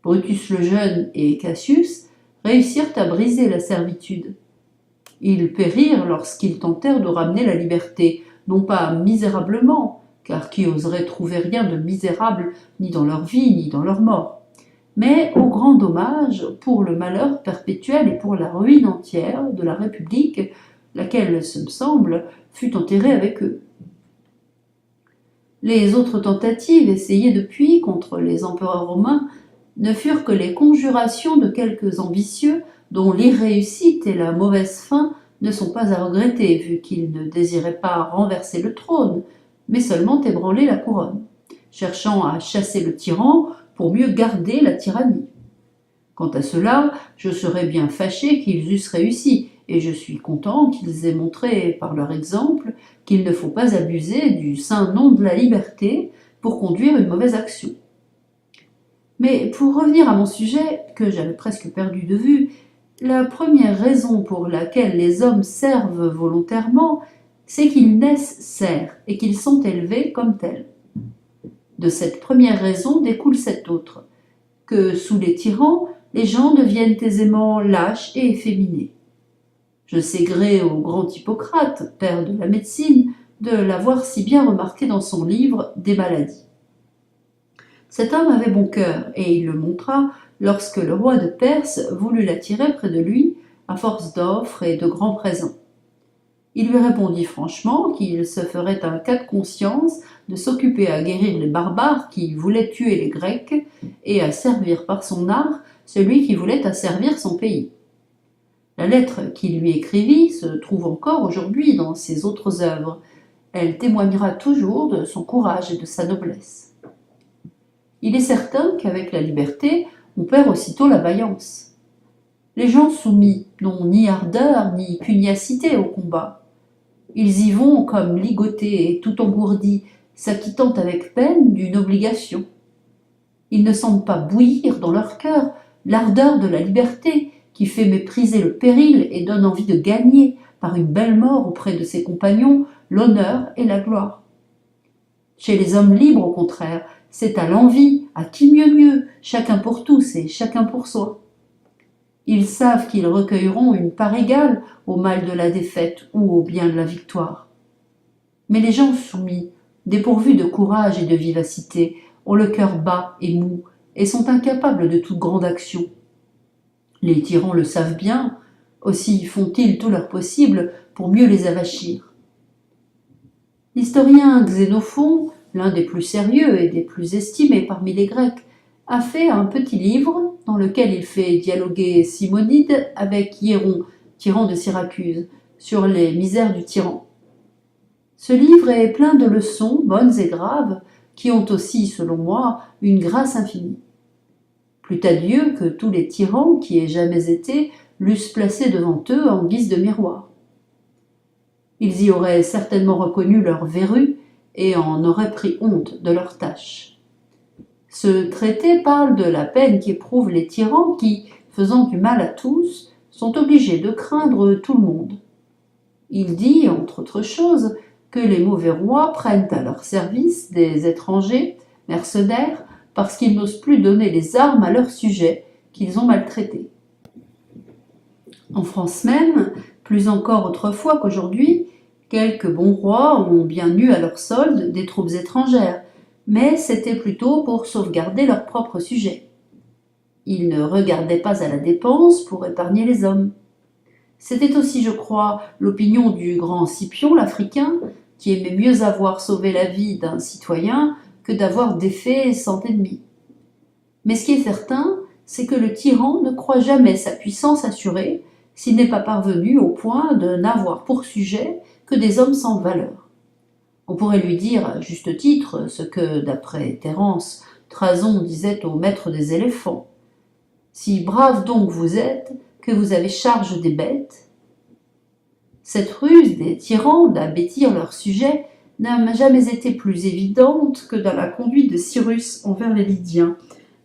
Brutus le Jeune et Cassius réussirent à briser la servitude. Ils périrent lorsqu'ils tentèrent de ramener la liberté, non pas misérablement, car qui oserait trouver rien de misérable ni dans leur vie ni dans leur mort, mais au grand dommage pour le malheur perpétuel et pour la ruine entière de la République, laquelle, ce me semble, fut enterrée avec eux. Les autres tentatives essayées depuis contre les empereurs romains ne furent que les conjurations de quelques ambitieux dont l'irréussite et la mauvaise fin ne sont pas à regretter, vu qu'ils ne désiraient pas renverser le trône, mais seulement ébranler la couronne, cherchant à chasser le tyran pour mieux garder la tyrannie. Quant à cela, je serais bien fâché qu'ils eussent réussi, et je suis content qu'ils aient montré par leur exemple qu'il ne faut pas abuser du saint nom de la liberté pour conduire une mauvaise action. Mais pour revenir à mon sujet, que j'avais presque perdu de vue, la première raison pour laquelle les hommes servent volontairement, c'est qu'ils naissent serfs et qu'ils sont élevés comme tels. De cette première raison découle cette autre, que sous les tyrans, les gens deviennent aisément lâches et efféminés. Je sais gré au grand Hippocrate, père de la médecine, de l'avoir si bien remarqué dans son livre « Des maladies ». Cet homme avait bon cœur, et il le montra lorsque le roi de Perse voulut l'attirer près de lui, à force d'offres et de grands présents. Il lui répondit franchement qu'il se ferait un cas de conscience de s'occuper à guérir les barbares qui voulaient tuer les Grecs et à servir par son art celui qui voulait asservir son pays. La lettre qu'il lui écrivit se trouve encore aujourd'hui dans ses autres œuvres. Elle témoignera toujours de son courage et de sa noblesse. Il est certain qu'avec la liberté, on perd aussitôt la vaillance. Les gens soumis n'ont ni ardeur ni pugnacité au combat. Ils y vont comme ligotés et tout engourdis, s'acquittant avec peine d'une obligation. Ils ne sentent pas bouillir dans leur cœur l'ardeur de la liberté qui fait mépriser le péril et donne envie de gagner, par une belle mort auprès de ses compagnons, l'honneur et la gloire. Chez les hommes libres, au contraire, c'est à l'envie, à qui mieux, chacun pour tous et chacun pour soi. Ils savent qu'ils recueilleront une part égale au mal de la défaite ou au bien de la victoire. Mais les gens soumis, dépourvus de courage et de vivacité, ont le cœur bas et mou et sont incapables de toute grande action. Les tyrans le savent bien, aussi font-ils tout leur possible pour mieux les avachir. L'historien Xénophon, l'un des plus sérieux et des plus estimés parmi les Grecs, a fait un petit livre dans lequel il fait dialoguer Simonide avec Hiéron, tyran de Syracuse, sur les misères du tyran. Ce livre est plein de leçons, bonnes et graves, qui ont aussi, selon moi, une grâce infinie. Plût à Dieu que tous les tyrans qui aient jamais été l'eussent placé devant eux en guise de miroir. Ils y auraient certainement reconnu leur verru et en auraient pris honte de leur tâche. Ce traité parle de la peine qu'éprouvent les tyrans qui, faisant du mal à tous, sont obligés de craindre tout le monde. Il dit, entre autres choses, que les mauvais rois prennent à leur service des étrangers, mercenaires, parce qu'ils n'osent plus donner les armes à leurs sujets qu'ils ont maltraités. En France même, plus encore autrefois qu'aujourd'hui, quelques bons rois ont bien eu à leur solde des troupes étrangères, mais c'était plutôt pour sauvegarder leurs propres sujets. Ils ne regardaient pas à la dépense pour épargner les hommes. C'était aussi, je crois, l'opinion du grand Scipion l'Africain, qui aimait mieux avoir sauvé la vie d'un citoyen que d'avoir défait 100 ennemis. Mais ce qui est certain, c'est que le tyran ne croit jamais sa puissance assurée s'il n'est pas parvenu au point de n'avoir pour sujet que des hommes sans valeur. On pourrait lui dire à juste titre ce que, d'après Terence, Trason disait au maître des éléphants. « Si brave donc vous êtes, que vous avez charge des bêtes ?» Cette ruse des tyrans d'abêtir leur sujet n'a jamais été plus évidente que dans la conduite de Cyrus envers les Lydiens,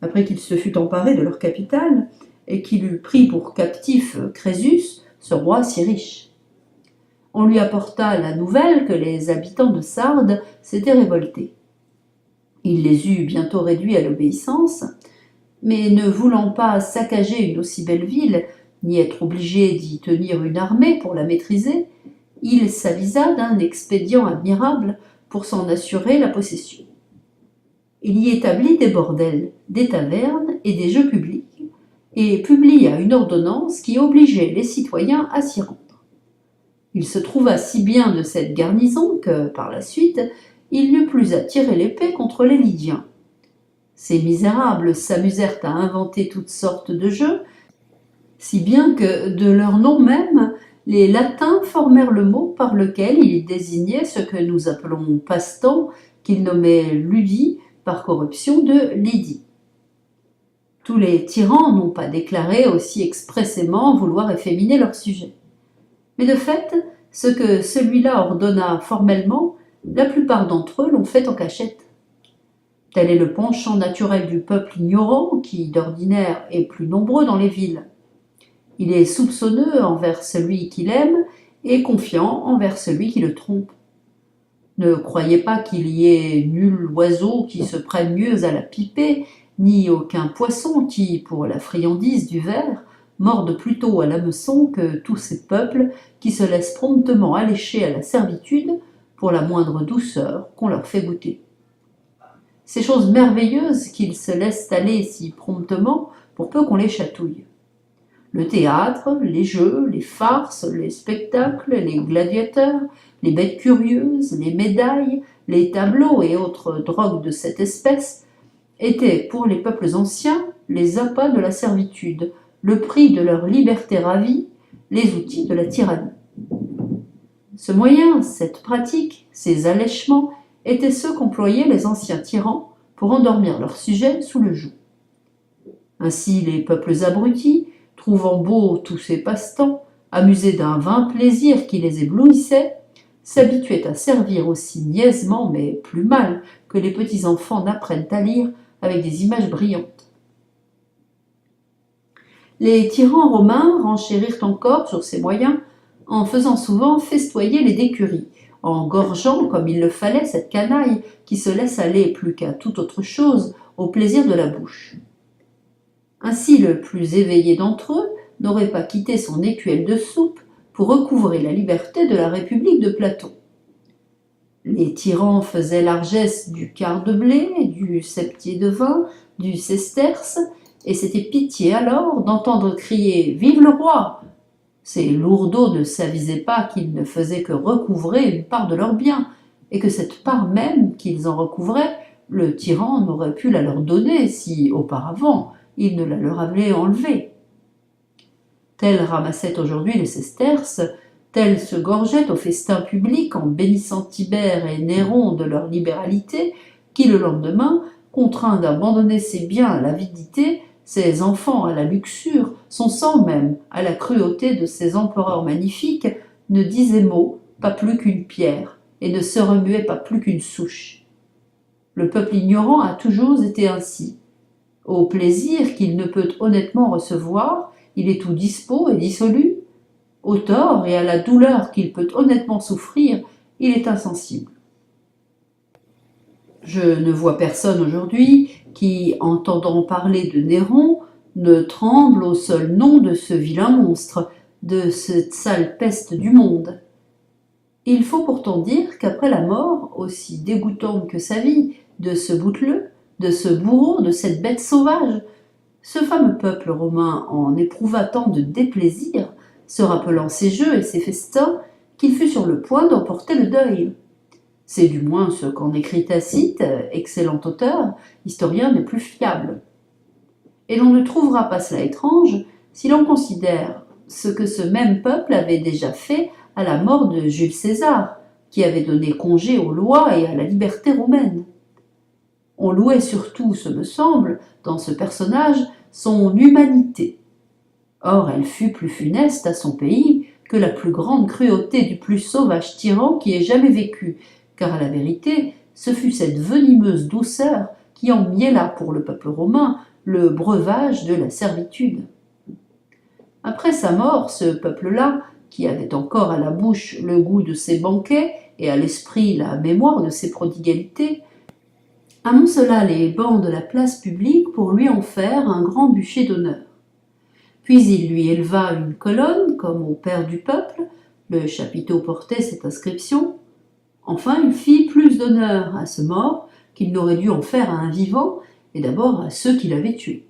après qu'il se fut emparé de leur capitale et qu'il eut pris pour captif Crésus, ce roi si riche. On lui apporta la nouvelle que les habitants de Sardes s'étaient révoltés. Il les eut bientôt réduits à l'obéissance, mais ne voulant pas saccager une aussi belle ville, ni être obligé d'y tenir une armée pour la maîtriser, il s'avisa d'un expédient admirable pour s'en assurer la possession. Il y établit des bordels, des tavernes et des jeux publics, et publia une ordonnance qui obligeait les citoyens à s'y rendre. Il se trouva si bien de cette garnison que, par la suite, il n'eut plus à tirer l'épée contre les Lydiens. Ces misérables s'amusèrent à inventer toutes sortes de jeux, si bien que, de leur nom même, les Latins formèrent le mot par lequel ils désignaient ce que nous appelons passe-temps, qu'ils nommaient ludie, par corruption de Lydie. Tous les tyrans n'ont pas déclaré aussi expressément vouloir efféminer leur sujet. Mais de fait, ce que celui-là ordonna formellement, la plupart d'entre eux l'ont fait en cachette. Tel est le penchant naturel du peuple ignorant qui, d'ordinaire, est plus nombreux dans les villes. Il est soupçonneux envers celui qu'il aime et confiant envers celui qui le trompe. Ne croyez pas qu'il y ait nul oiseau qui se prenne mieux à la piper, ni aucun poisson qui, pour la friandise du ver, morde plutôt à l'hameçon que tous ces peuples qui se laissent promptement allécher à la servitude pour la moindre douceur qu'on leur fait goûter. Ces choses merveilleuses qu'ils se laissent aller si promptement pour peu qu'on les chatouille. Le théâtre, les jeux, les farces, les spectacles, les gladiateurs, les bêtes curieuses, les médailles, les tableaux et autres drogues de cette espèce étaient pour les peuples anciens les appâts de la servitude, le prix de leur liberté ravie, les outils de la tyrannie. Ce moyen, cette pratique, ces allèchements étaient ceux qu'employaient les anciens tyrans pour endormir leurs sujets sous le joug. Ainsi les peuples abrutis, trouvant beaux tous ces passe-temps, amusés d'un vain plaisir qui les éblouissait, s'habituaient à servir aussi niaisement, mais plus mal, que les petits enfants n'apprennent à lire avec des images brillantes. Les tyrans romains renchérirent encore sur ces moyens en faisant souvent festoyer les décuries, en gorgeant comme il le fallait cette canaille qui se laisse aller plus qu'à toute autre chose au plaisir de la bouche. Ainsi le plus éveillé d'entre eux n'aurait pas quitté son écuelle de soupe pour recouvrer la liberté de la République de Platon. Les tyrans faisaient largesse du quart de blé, du septier de vin, du sesterce, et c'était pitié alors d'entendre crier « Vive le roi !» Ces lourdeaux ne s'avisaient pas qu'ils ne faisaient que recouvrer une part de leurs biens, et que cette part même qu'ils en recouvraient, le tyran n'aurait pu la leur donner si, auparavant, il ne la leur avait enlevée. Tels ramassaient aujourd'hui les sesterces, tels se gorgeaient au festin public en bénissant Tibère et Néron de leur libéralité, qui le lendemain, contraints d'abandonner ses biens à l'avidité, ses enfants à la luxure, son sang même à la cruauté de ces empereurs magnifiques, ne disait mot, pas plus qu'une pierre, et ne se remuait pas plus qu'une souche. Le peuple ignorant a toujours été ainsi. Au plaisir qu'il ne peut honnêtement recevoir, il est tout dispos et dissolu. Au tort et à la douleur qu'il peut honnêtement souffrir, il est insensible. Je ne vois personne aujourd'hui qui, entendant parler de Néron, ne tremble au seul nom de ce vilain monstre, de cette sale peste du monde. Il faut pourtant dire qu'après la mort, aussi dégoûtante que sa vie, de ce bouteleux, de ce bourreau, de cette bête sauvage, ce fameux peuple romain en éprouva tant de déplaisir, se rappelant ses jeux et ses festins, qu'il fut sur le point d'emporter le deuil. C'est du moins ce qu'en écrit Tacite, excellent auteur, historien des plus fiables. Et l'on ne trouvera pas cela étrange si l'on considère ce que ce même peuple avait déjà fait à la mort de Jules César, qui avait donné congé aux lois et à la liberté romaine. On louait surtout, ce me semble, dans ce personnage, son humanité. Or, elle fut plus funeste à son pays que la plus grande cruauté du plus sauvage tyran qui ait jamais vécu, car à la vérité, ce fut cette venimeuse douceur qui en miela pour le peuple romain le breuvage de la servitude. Après sa mort, ce peuple-là, qui avait encore à la bouche le goût de ses banquets et à l'esprit la mémoire de ses prodigalités, amoncela les bancs de la place publique pour lui en faire un grand bûcher d'honneur. Puis il lui éleva une colonne, comme au père du peuple, le chapiteau portait cette inscription: Enfin, il fit plus d'honneur à ce mort qu'il n'aurait dû en faire à un vivant, et d'abord à ceux qui l'avaient tué.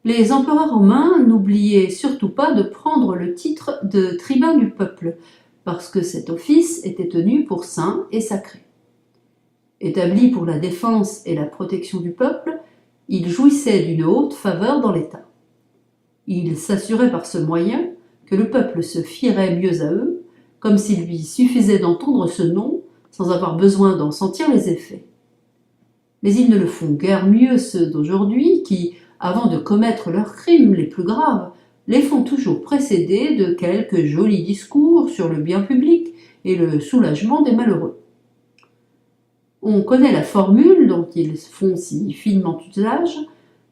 Les empereurs romains n'oubliaient surtout pas de prendre le titre de tribun du peuple, parce que cet office était tenu pour saint et sacré. Établi pour la défense et la protection du peuple, il jouissait d'une haute faveur dans l'État. Il s'assurait par ce moyen que le peuple se fierait mieux à eux, comme s'il lui suffisait d'entendre ce nom sans avoir besoin d'en sentir les effets. Mais ils ne le font guère mieux ceux d'aujourd'hui qui, avant de commettre leurs crimes les plus graves, les font toujours précéder de quelques jolis discours sur le bien public et le soulagement des malheureux. On connaît la formule dont ils font si finement usage,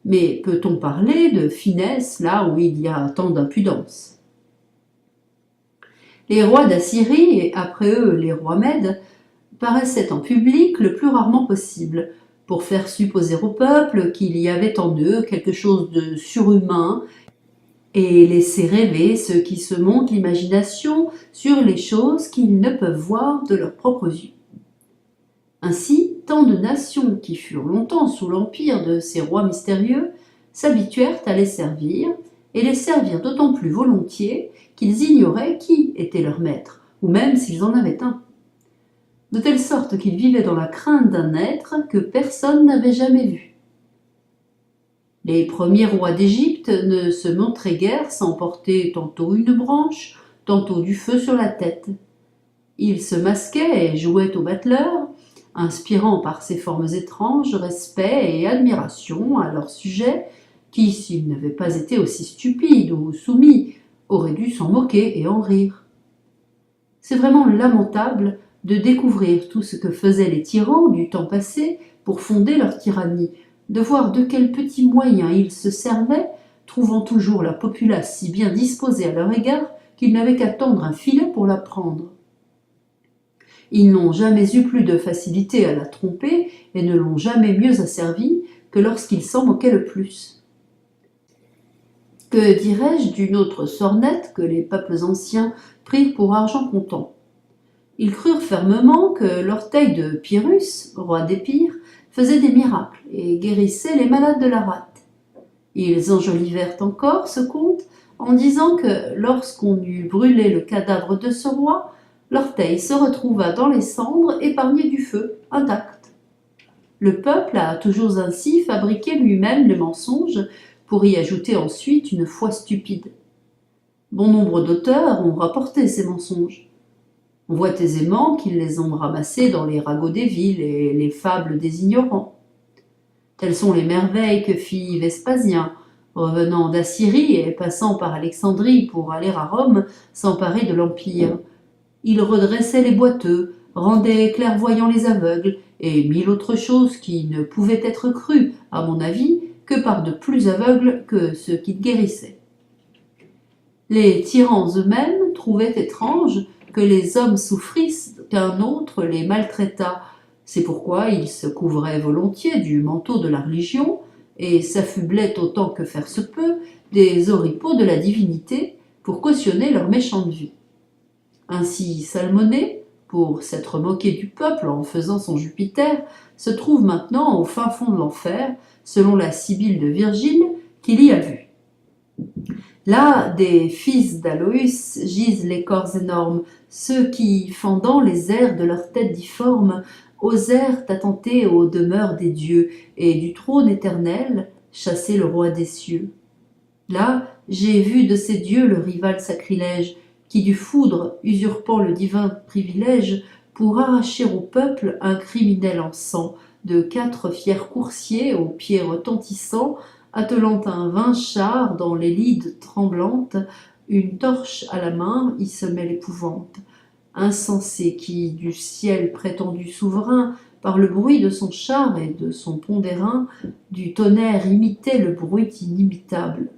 mais peut-on parler de finesse là où il y a tant d'impudence? Les rois d'Assyrie, et après eux les rois mèdes, paraissaient en public le plus rarement possible, pour faire supposer au peuple qu'il y avait en eux quelque chose de surhumain et laisser rêver ceux qui se montent l'imagination sur les choses qu'ils ne peuvent voir de leurs propres yeux. Ainsi, tant de nations qui furent longtemps sous l'empire de ces rois mystérieux s'habituèrent à les servir, et les servirent d'autant plus volontiers qu'ils ignoraient qui était leur maître, ou même s'ils en avaient un. De telle sorte qu'ils vivaient dans la crainte d'un être que personne n'avait jamais vu. Les premiers rois d'Égypte ne se montraient guère sans porter tantôt une branche, tantôt du feu sur la tête. Ils se masquaient et jouaient au battleur, inspirant par ces formes étranges respect et admiration à leur sujet, qui, s'ils n'avaient pas été aussi stupides ou soumis, auraient dû s'en moquer et en rire. C'est vraiment lamentable de découvrir tout ce que faisaient les tyrans du temps passé pour fonder leur tyrannie, de voir de quels petits moyens ils se servaient, trouvant toujours la populace si bien disposée à leur égard qu'ils n'avaient qu'à tendre un filet pour la prendre. Ils n'ont jamais eu plus de facilité à la tromper et ne l'ont jamais mieux asservie que lorsqu'ils s'en moquaient le plus. Que dirais-je d'une autre sornette que les peuples anciens prirent pour argent comptant? Ils crurent fermement que l'orteil de Pyrrhus, roi d'Épire, faisait des miracles et guérissait les malades de la rate. Ils enjolivèrent encore ce conte en disant que lorsqu'on eut brûlé le cadavre de ce roi, l'orteil se retrouva dans les cendres épargné du feu, intact. Le peuple a toujours ainsi fabriqué lui-même le mensonge pour y ajouter ensuite une foi stupide. Bon nombre d'auteurs ont rapporté ces mensonges. On voit aisément qu'ils les ont ramassés dans les ragots des villes et les fables des ignorants. Telles sont les merveilles que fit Vespasien, revenant d'Assyrie et passant par Alexandrie pour aller à Rome s'emparer de l'Empire. Il redressait les boiteux, rendait clairvoyants les aveugles, et mille autres choses qui ne pouvaient être crues, à mon avis, que par de plus aveugles que ceux qu'il guérissait. Les tyrans eux-mêmes trouvaient étrange que les hommes souffrissent qu'un autre les maltraitât. C'est pourquoi ils se couvraient volontiers du manteau de la religion et s'affublaient autant que faire se peut des oripeaux de la divinité pour cautionner leur méchante vie. Ainsi Salmonée, pour s'être moqué du peuple en faisant son Jupiter, se trouve maintenant au fin fond de l'enfer, selon la Sibylle de Virgile qu'il y a vue. Là, des fils d'Aloïs gisent les corps énormes, ceux qui, fendant les airs de leurs têtes difformes, osèrent attenter aux demeures des dieux et du trône éternel chasser le roi des cieux. Là, j'ai vu de ces dieux le rival sacrilège, qui du foudre, usurpant le divin privilège, pour arracher au peuple un criminel en sang, de 4 fiers coursiers aux pieds retentissants, attelant un vain char dans les lides tremblantes, une torche à la main, y semait l'épouvante. Insensé qui, du ciel prétendu souverain, par le bruit de son char et de son pont d'airain, du tonnerre imitait le bruit inimitable.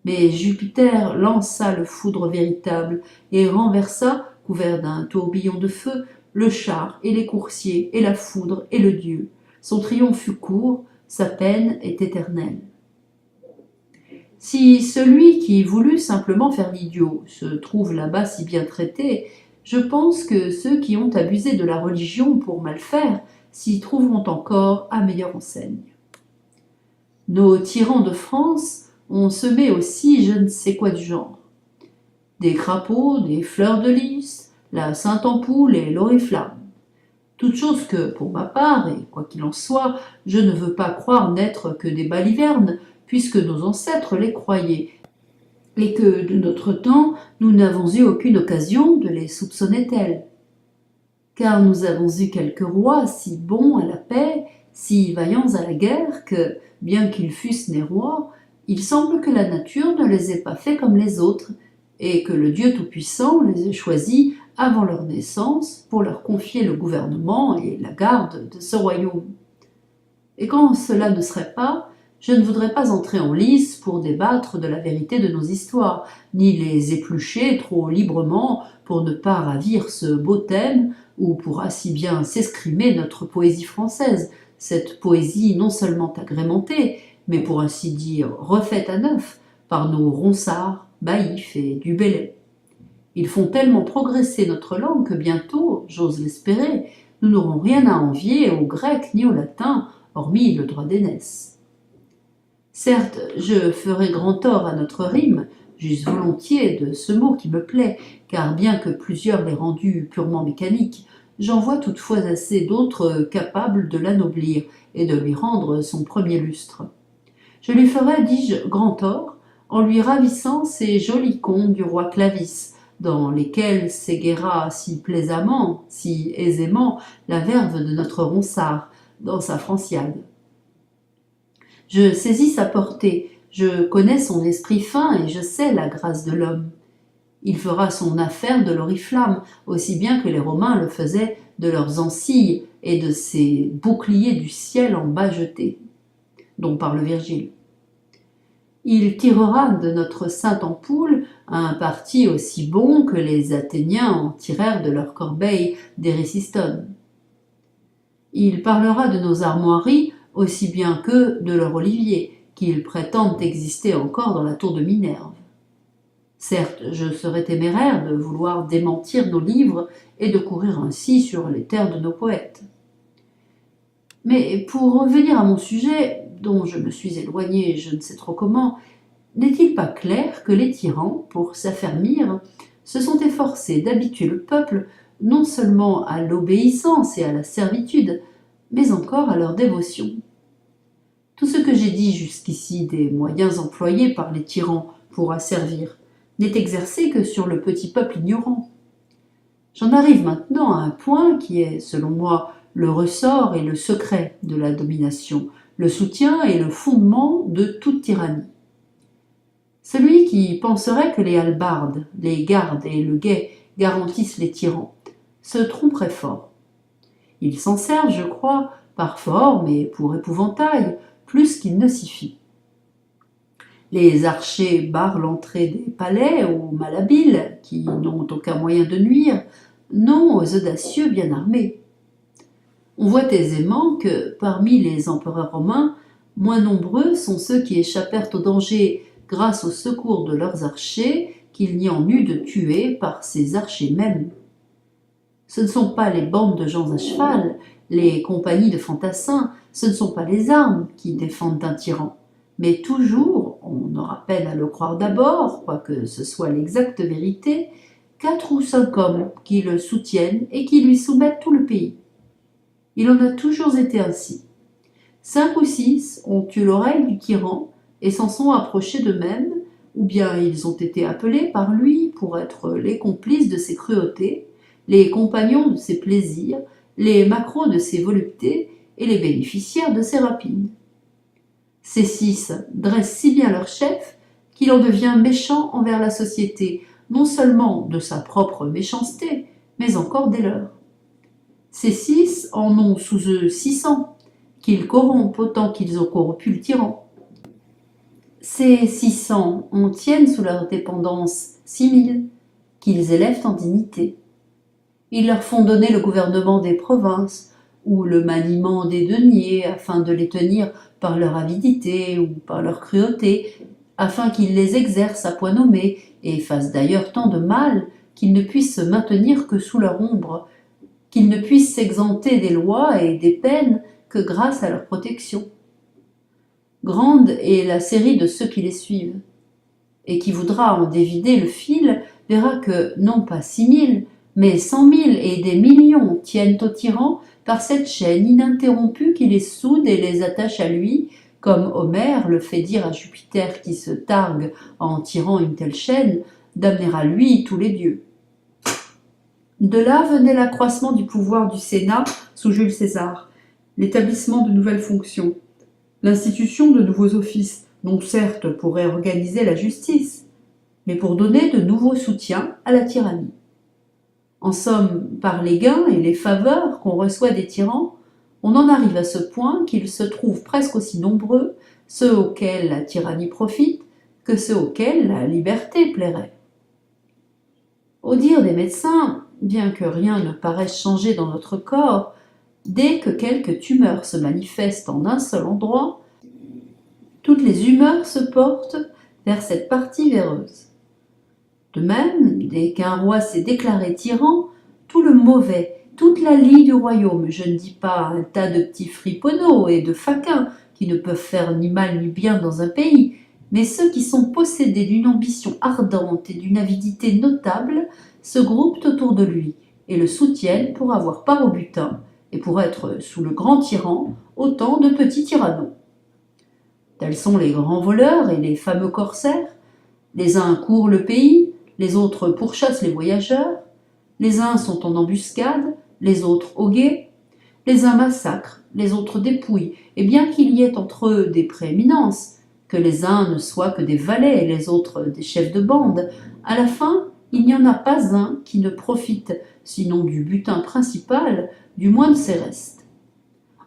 Mais Jupiter lança le foudre véritable et renversa, couvert d'un tourbillon de feu, le char et les coursiers et la foudre et le dieu. Son triomphe fut court, sa peine est éternelle. Si celui qui voulut simplement faire l'idiot se trouve là-bas si bien traité, Je pense que ceux qui ont abusé de la religion pour mal faire s'y trouveront encore à meilleure enseigne. Nos tyrans de France ont semé aussi je ne sais quoi du genre. Des crapauds, des fleurs de lys, la Sainte-Ampoule et l'Oriflamme. Toutes choses que, pour ma part, et quoi qu'il en soit, je ne veux pas croire n'être que des balivernes, puisque nos ancêtres les croyaient, et que, de notre temps, nous n'avons eu aucune occasion de les soupçonner tels. Car nous avons eu quelques rois si bons à la paix, si vaillants à la guerre, que, bien qu'ils fussent nés rois, il semble que la nature ne les ait pas faits comme les autres, et que le Dieu Tout-Puissant les ait choisis avant leur naissance pour leur confier le gouvernement et la garde de ce royaume. Et quand cela ne serait pas, je ne voudrais pas entrer en lice pour débattre de la vérité de nos histoires, ni les éplucher trop librement pour ne pas ravir ce beau thème, ou pour ainsi bien s'escrimer notre poésie française, cette poésie non seulement agrémentée, mais pour ainsi dire refaite à neuf par nos Ronsard, Baïf et Du Bellay. Ils font tellement progresser notre langue que bientôt, j'ose l'espérer, nous n'aurons rien à envier au grec ni au latin, hormis le droit d'aînesse. Certes, je ferai grand tort à notre rime, j'use volontiers de ce mot qui me plaît, car bien que plusieurs l'aient rendu purement mécanique, j'en vois toutefois assez d'autres capables de l'anoblir et de lui rendre son premier lustre. Je lui ferai, dis-je, grand tort, en lui ravissant ces jolis contes du roi Clavis, dans lesquels s'éguera si plaisamment, si aisément, la verve de notre Ronsard, dans sa Franciade. Je saisis sa portée, je connais son esprit fin et je sais la grâce de l'homme. Il fera son affaire de l'Oriflamme, aussi bien que les Romains le faisaient de leurs Ancilles et de ces boucliers du ciel en bas jetés, dont parle Virgile. Il tirera de notre Sainte-Ampoule un parti aussi bon que les Athéniens en tirèrent de leur corbeille d'Érésistone. Il parlera de nos armoiries aussi bien que de leur olivier, qu'ils prétendent exister encore dans la tour de Minerve. Certes, je serais téméraire de vouloir démentir nos livres et de courir ainsi sur les terres de nos poètes. Mais pour revenir à mon sujet, dont je me suis éloigné je ne sais trop comment, n'est-il pas clair que les tyrans, pour s'affermir, se sont efforcés d'habituer le peuple non seulement à l'obéissance et à la servitude, mais encore à leur dévotion. Tout ce que j'ai dit jusqu'ici des moyens employés par les tyrans pour asservir n'est exercé que sur le petit peuple ignorant. J'en arrive maintenant à un point qui est, selon moi, le ressort et le secret de la domination, le soutien et le fondement de toute tyrannie. Celui qui penserait que les hallebardes, les gardes et le guet garantissent les tyrans se tromperait fort. Ils s'en servent, je crois, par forme et pour épouvantail, plus qu'il ne s'y fie. Les archers barrent l'entrée des palais aux malhabiles, qui n'ont aucun moyen de nuire, non aux audacieux bien armés. On voit aisément que, parmi les empereurs romains, moins nombreux sont ceux qui échappèrent au danger grâce au secours de leurs archers qu'il n'y en eut de tués par ces archers mêmes. Ce ne sont pas les bandes de gens à cheval, les compagnies de fantassins, ce ne sont pas les armes qui défendent un tyran, mais toujours, on aura peine à le croire d'abord, quoique ce soit l'exacte vérité, 4 ou 5 hommes qui le soutiennent et qui lui soumettent tout le pays. Il en a toujours été ainsi. 5 ou 6 ont eu l'oreille du tyran et s'en sont approchés d'eux-mêmes, ou bien ils ont été appelés par lui pour être les complices de ses cruautés, les compagnons de ses plaisirs, les maquereaux de ses voluptés et les bénéficiaires de ses rapines. Ces 6 dressent si bien leur chef qu'il en devient méchant envers la société, non seulement de sa propre méchanceté, mais encore des leurs. Ces 6 en ont sous eux 600, qu'ils corrompent autant qu'ils ont corrompu le tyran. Ces 600 en tiennent sous leur dépendance 6000, qu'ils élèvent en dignité. Ils leur font donner le gouvernement des provinces, ou le maniement des deniers, afin de les tenir par leur avidité ou par leur cruauté, afin qu'ils les exercent à point nommé, et fassent d'ailleurs tant de mal qu'ils ne puissent se maintenir que sous leur ombre, qu'ils ne puissent s'exempter des lois et des peines que grâce à leur protection. Grande est la série de ceux qui les suivent, et qui voudra en dévider le fil verra que non pas 6 000, mais 100 000 et des millions tiennent aux tyrans par cette chaîne ininterrompue qui les soude et les attache à lui, comme Homère le fait dire à Jupiter qui se targue en tirant une telle chaîne d'amener à lui tous les dieux. De là venait l'accroissement du pouvoir du Sénat sous Jules César, l'établissement de nouvelles fonctions, l'institution de nouveaux offices, non certes pour réorganiser la justice, mais pour donner de nouveaux soutiens à la tyrannie. En somme, par les gains et les faveurs qu'on reçoit des tyrans, on en arrive à ce point qu'ils se trouvent presque aussi nombreux, ceux auxquels la tyrannie profite, que ceux auxquels la liberté plairait. Au dire des médecins, bien que rien ne paraisse changer dans notre corps, dès que quelque tumeur se manifeste en un seul endroit, toutes les humeurs se portent vers cette partie véreuse. De même, dès qu'un roi s'est déclaré tyran, tout le mauvais, toute la lie du royaume, je ne dis pas un tas de petits friponneaux et de faquins qui ne peuvent faire ni mal ni bien dans un pays, mais ceux qui sont possédés d'une ambition ardente et d'une avidité notable, se groupent autour de lui et le soutiennent pour avoir part au butin et pour être, sous le grand tyran, autant de petits tyrannos. Tels sont les grands voleurs et les fameux corsaires. Les uns courent le pays, les autres pourchassent les voyageurs, les uns sont en embuscade, les autres au guet, les uns massacrent, les autres dépouillent, et bien qu'il y ait entre eux des prééminences, que les uns ne soient que des valets et les autres des chefs de bande, à la fin, il n'y en a pas un qui ne profite, sinon du butin principal, du moins de ses restes.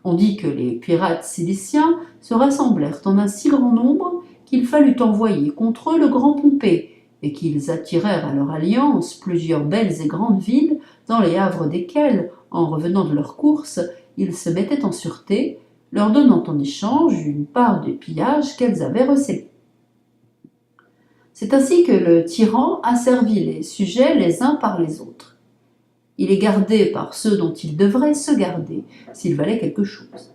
On dit que les pirates ciliciens se rassemblèrent en un si grand nombre qu'il fallut envoyer contre eux le grand Pompée, et qu'ils attirèrent à leur alliance plusieurs belles et grandes villes, dans les havres desquelles, en revenant de leur course, ils se mettaient en sûreté, leur donnant en échange une part des pillages qu'elles avaient recélés. C'est ainsi que le tyran asservit les sujets les uns par les autres. Il est gardé par ceux dont il devrait se garder, s'il valait quelque chose.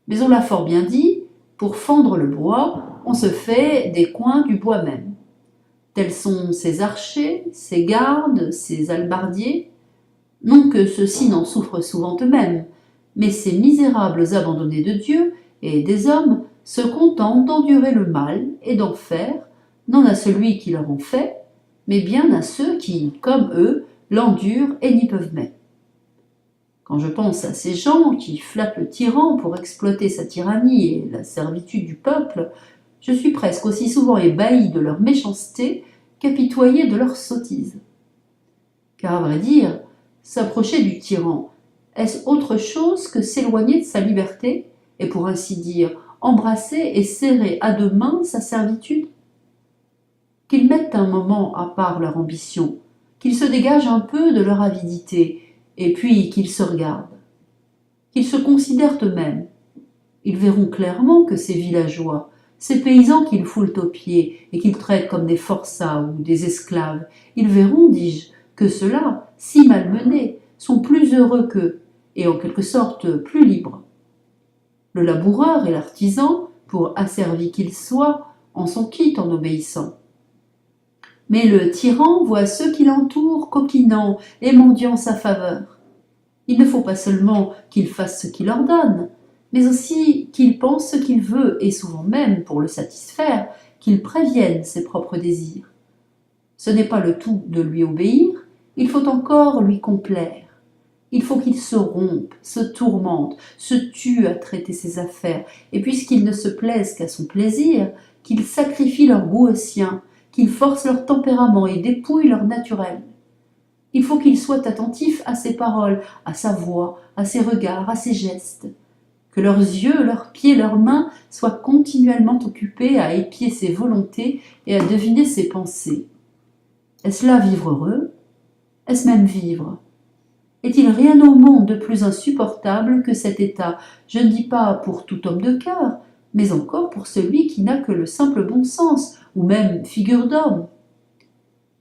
Mais on l'a fort bien dit, pour fendre le bois, on se fait des coins du bois même. Tels sont ses archers, ses gardes, ses hallebardiers. Non que ceux-ci n'en souffrent souvent eux-mêmes, mais ces misérables abandonnés de Dieu et des hommes se contentent d'endurer le mal et d'en faire, non à celui qui leur en fait, mais bien à ceux qui, comme eux, l'endurent et n'y peuvent mettre. Quand je pense à ces gens qui flattent le tyran pour exploiter sa tyrannie et la servitude du peuple, je suis presque aussi souvent ébahi de leur méchanceté qu'apitoyé de leur sottise. Car à vrai dire, s'approcher du tyran, est-ce autre chose que s'éloigner de sa liberté et pour ainsi dire embrasser et serrer à deux mains sa servitude? Qu'ils mettent un moment à part leur ambition, qu'ils se dégagent un peu de leur avidité, et puis qu'ils se regardent, qu'ils se considèrent eux-mêmes. Ils verront clairement que ces villageois, ces paysans qu'ils foulent aux pieds et qu'ils traitent comme des forçats ou des esclaves, ils verront, dis-je, que ceux-là, si malmenés, sont plus heureux qu'eux, et en quelque sorte plus libres. Le laboureur et l'artisan, pour asservi qu'il soit, en sont quittes en obéissant. Mais le tyran voit ceux qui l'entourent coquinant et mendiant sa faveur. Il ne faut pas seulement qu'il fasse ce qu'il ordonne, mais aussi qu'il pense ce qu'il veut, et souvent même, pour le satisfaire, qu'il prévienne ses propres désirs. Ce n'est pas le tout de lui obéir, il faut encore lui complaire. Il faut qu'il se rompe, se tourmente, se tue à traiter ses affaires, et puisqu'il ne se plaise qu'à son plaisir, qu'il sacrifie leur goût au sien, qu'il force leur tempérament et dépouille leur naturel. Il faut qu'il soit attentif à ses paroles, à sa voix, à ses regards, à ses gestes. Que leurs yeux, leurs pieds, leurs mains soient continuellement occupés à épier ses volontés et à deviner ses pensées. Est-ce là vivre heureux? Est-ce même vivre? Est-il rien au monde de plus insupportable que cet état, je ne dis pas pour tout homme de cœur, mais encore pour celui qui n'a que le simple bon sens, ou même figure d'homme?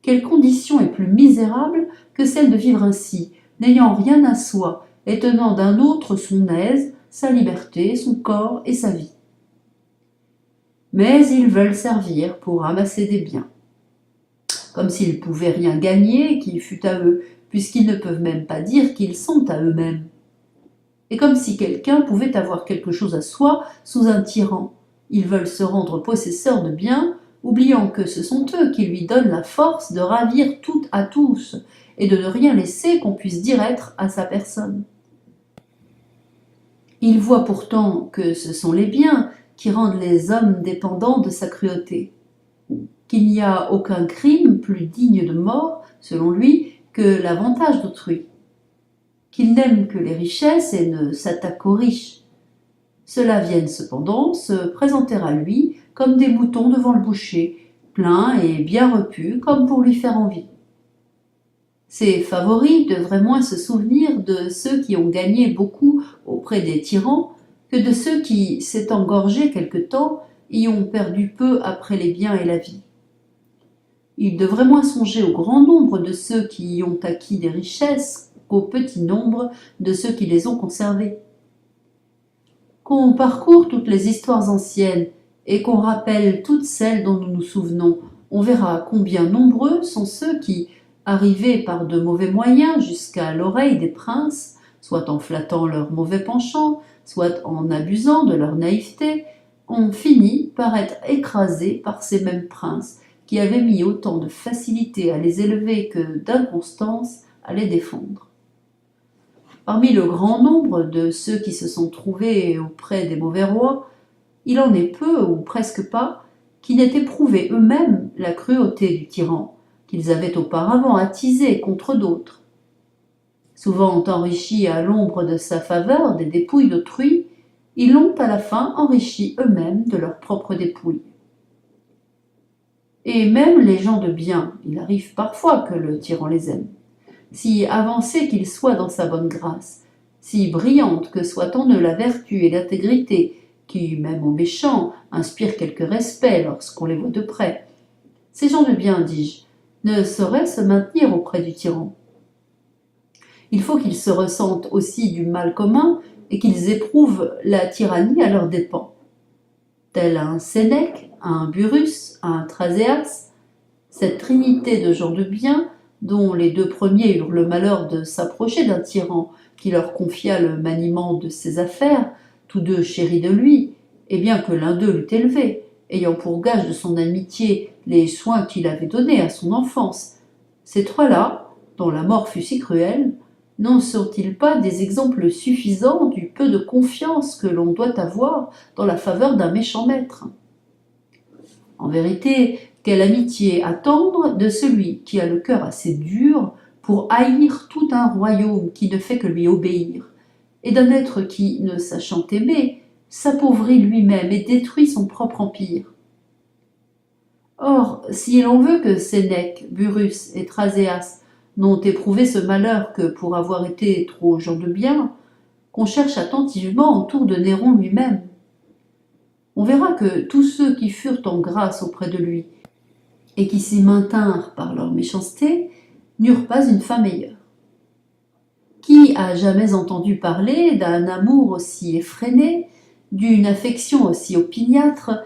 Quelle condition est plus misérable que celle de vivre ainsi, n'ayant rien à soi et tenant d'un autre son aise, sa liberté, son corps et sa vie. Mais ils veulent servir pour amasser des biens, comme s'ils pouvaient rien gagner qui fût à eux, puisqu'ils ne peuvent même pas dire qu'ils sont à eux-mêmes. Et comme si quelqu'un pouvait avoir quelque chose à soi sous un tyran, ils veulent se rendre possesseurs de biens, oubliant que ce sont eux qui lui donnent la force de ravir tout à tous et de ne rien laisser qu'on puisse dire être à sa personne. Ils voient pourtant que ce sont les biens qui rendent les hommes dépendants de sa cruauté, qu'il n'y a aucun crime plus digne de mort, selon lui, que l'avantage d'autrui, qu'il n'aime que les richesses et ne s'attaque qu'aux riches. Ceux-là viennent cependant se présenter à lui comme des moutons devant le boucher, pleins et bien repus comme pour lui faire envie. Ses favoris devraient moins se souvenir de ceux qui ont gagné beaucoup auprès des tyrans que de ceux qui, s'étant gorgés quelque temps, y ont perdu peu après les biens et la vie. Ils devraient moins songer au grand nombre de ceux qui y ont acquis des richesses qu'au petit nombre de ceux qui les ont conservées. Qu'on parcourt toutes les histoires anciennes et qu'on rappelle toutes celles dont nous nous souvenons, on verra combien nombreux sont ceux qui, arrivés par de mauvais moyens jusqu'à l'oreille des princes, soit en flattant leur mauvais penchant, soit en abusant de leur naïveté, ont fini par être écrasés par ces mêmes princes qui avaient mis autant de facilité à les élever que d'inconstance à les défendre. Parmi le grand nombre de ceux qui se sont trouvés auprès des mauvais rois, il en est peu, ou presque pas, qui n'aient éprouvé eux-mêmes la cruauté du tyran, qu'ils avaient auparavant attisé contre d'autres. Souvent enrichis à l'ombre de sa faveur des dépouilles d'autrui, ils l'ont à la fin enrichi eux-mêmes de leurs propres dépouilles. Et même les gens de bien, il arrive parfois que le tyran les aime. Si avancés qu'ils soient dans sa bonne grâce, si brillante que soit en eux la vertu et l'intégrité, qui, même aux méchants, inspirent quelque respect lorsqu'on les voit de près, ces gens de bien, dis-je, ne sauraient se maintenir auprès du tyran. Il faut qu'ils se ressentent aussi du mal commun et qu'ils éprouvent la tyrannie à leurs dépens. Tel un Sénèque, un Burrus, un Thraséas, cette trinité de gens de bien, dont les deux premiers eurent le malheur de s'approcher d'un tyran qui leur confia le maniement de ses affaires, tous deux chéris de lui, et bien que l'un d'eux l'eût élevé, ayant pour gage de son amitié les soins qu'il avait donnés à son enfance, ces trois-là, dont la mort fut si cruelle, n'en sont-ils pas des exemples suffisants du peu de confiance que l'on doit avoir dans la faveur d'un méchant maître ? En vérité, quelle amitié attendre de celui qui a le cœur assez dur pour haïr tout un royaume qui ne fait que lui obéir, et d'un être qui, ne sachant aimer, s'appauvrit lui-même et détruit son propre empire. Or, si l'on veut que Sénèque, Burrus et Thraséas n'ont éprouvé ce malheur que pour avoir été trop gens de bien, qu'on cherche attentivement autour de Néron lui-même. On verra que tous ceux qui furent en grâce auprès de lui et qui s'y maintinrent par leur méchanceté n'eurent pas une fin meilleure. Qui a jamais entendu parler d'un amour aussi effréné, d'une affection aussi opiniâtre?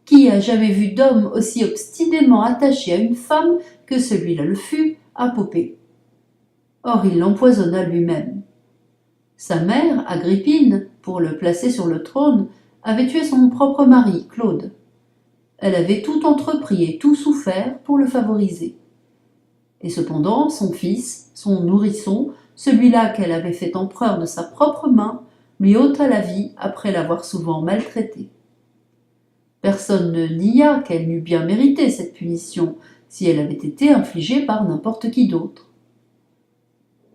Qui a jamais vu d'homme aussi obstinément attaché à une femme que celui-là le fut à Popée? Or il l'empoisonna lui-même. Sa mère, Agrippine, pour le placer sur le trône, avait tué son propre mari, Claude. Elle avait tout entrepris et tout souffert pour le favoriser. Et cependant, son fils, son nourrisson, celui-là qu'elle avait fait empereur de sa propre main, lui ôta la vie après l'avoir souvent maltraité. Personne ne nia qu'elle n'eût bien mérité cette punition si elle avait été infligée par n'importe qui d'autre.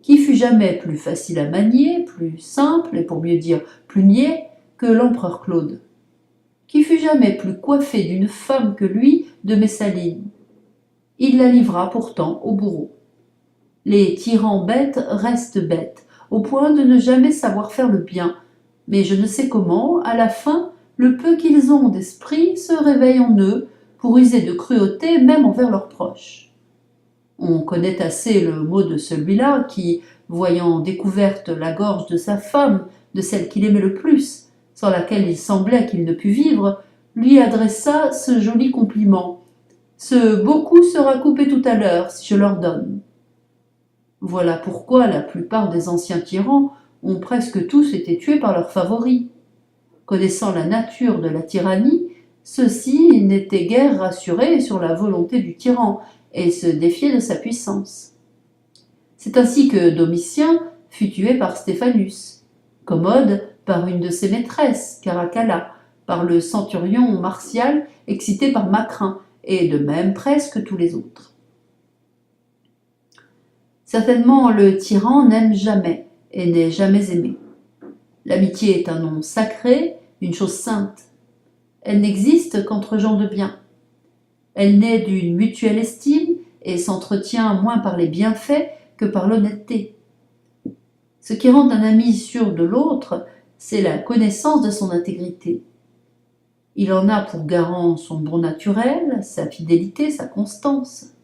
Qui fut jamais plus facile à manier, plus simple et pour mieux dire plus niais que l'empereur Claude? Qui fut jamais plus coiffé d'une femme que lui de Messaline? Il la livra pourtant au bourreau. Les tyrans bêtes restent bêtes, au point de ne jamais savoir faire le bien, mais je ne sais comment, à la fin, le peu qu'ils ont d'esprit se réveille en eux pour user de cruauté même envers leurs proches. On connaît assez le mot de celui-là qui, voyant découverte la gorge de sa femme, de celle qu'il aimait le plus, sans laquelle il semblait qu'il ne pût vivre, lui adressa ce joli compliment. « Ce beau coup sera coupé tout à l'heure, si je l'ordonne. » Voilà pourquoi la plupart des anciens tyrans ont presque tous été tués par leurs favoris. Connaissant la nature de la tyrannie, ceux-ci n'étaient guère rassurés sur la volonté du tyran et se défiaient de sa puissance. C'est ainsi que Domitien fut tué par Stéphanus, Commode par une de ses maîtresses, Caracalla, par le centurion Martial excité par Macrin, et de même presque tous les autres. Certainement le tyran n'aime jamais et n'est jamais aimé. L'amitié est un nom sacré, une chose sainte. Elle n'existe qu'entre gens de bien. Elle naît d'une mutuelle estime et s'entretient moins par les bienfaits que par l'honnêteté. Ce qui rend un ami sûr de l'autre, c'est la connaissance de son intégrité. Il en a pour garant son bon naturel, sa fidélité, sa constance.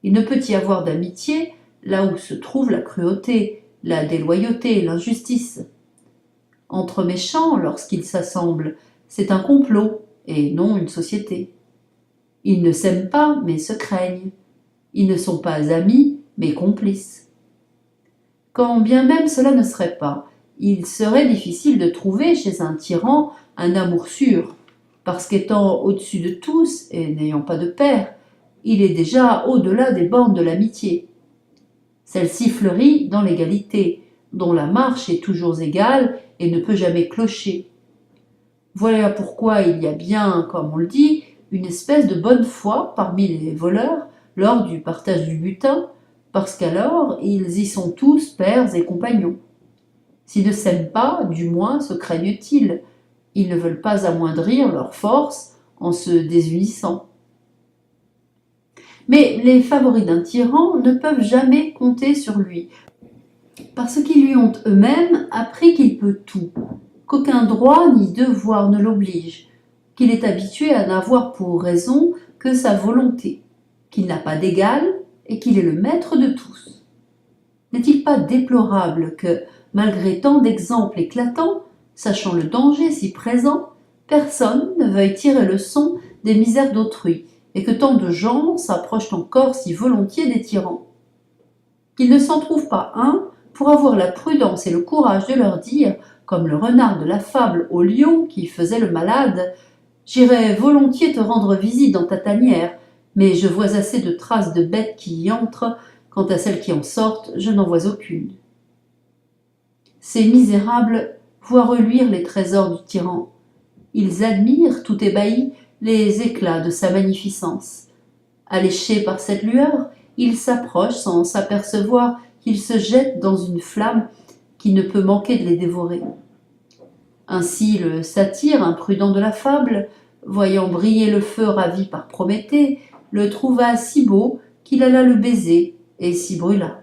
Il ne peut y avoir d'amitié là où se trouve la cruauté, la déloyauté, l'injustice. Entre méchants, lorsqu'ils s'assemblent, c'est un complot et non une société. Ils ne s'aiment pas, mais se craignent. Ils ne sont pas amis, mais complices. Quand bien même cela ne serait pas, il serait difficile de trouver chez un tyran un amour sûr, parce qu'étant au-dessus de tous et n'ayant pas de père, il est déjà au-delà des bornes de l'amitié. Celle-ci fleurit dans l'égalité, dont la marche est toujours égale et ne peut jamais clocher. Voilà pourquoi il y a bien, comme on le dit, une espèce de bonne foi parmi les voleurs lors du partage du butin, parce qu'alors ils y sont tous pères et compagnons. S'ils ne s'aiment pas, du moins se craignent-ils. Ils ne veulent pas amoindrir leur force en se désunissant. Mais les favoris d'un tyran ne peuvent jamais compter sur lui, parce qu'ils lui ont eux-mêmes appris qu'il peut tout, qu'aucun droit ni devoir ne l'oblige, qu'il est habitué à n'avoir pour raison que sa volonté, qu'il n'a pas d'égal et qu'il est le maître de tous. N'est-il pas déplorable que, malgré tant d'exemples éclatants, sachant le danger si présent, personne ne veuille tirer leçon des misères d'autrui, et que tant de gens s'approchent encore si volontiers des tyrans? Qu'il ne s'en trouve pas un pour avoir la prudence et le courage de leur dire, comme le renard de la fable au lion qui faisait le malade, « J'irais volontiers te rendre visite dans ta tanière, mais je vois assez de traces de bêtes qui y entrent, quant à celles qui en sortent, je n'en vois aucune. » Ces misérables voient reluire les trésors du tyran. Ils admirent, tout ébahis, les éclats de sa magnificence. Alléchés par cette lueur, ils s'approchent sans s'apercevoir qu'ils se jettent dans une flamme qui ne peut manquer de les dévorer. Ainsi le satyre imprudent de la fable, voyant briller le feu ravi par Prométhée, le trouva si beau qu'il alla le baiser et s'y brûla.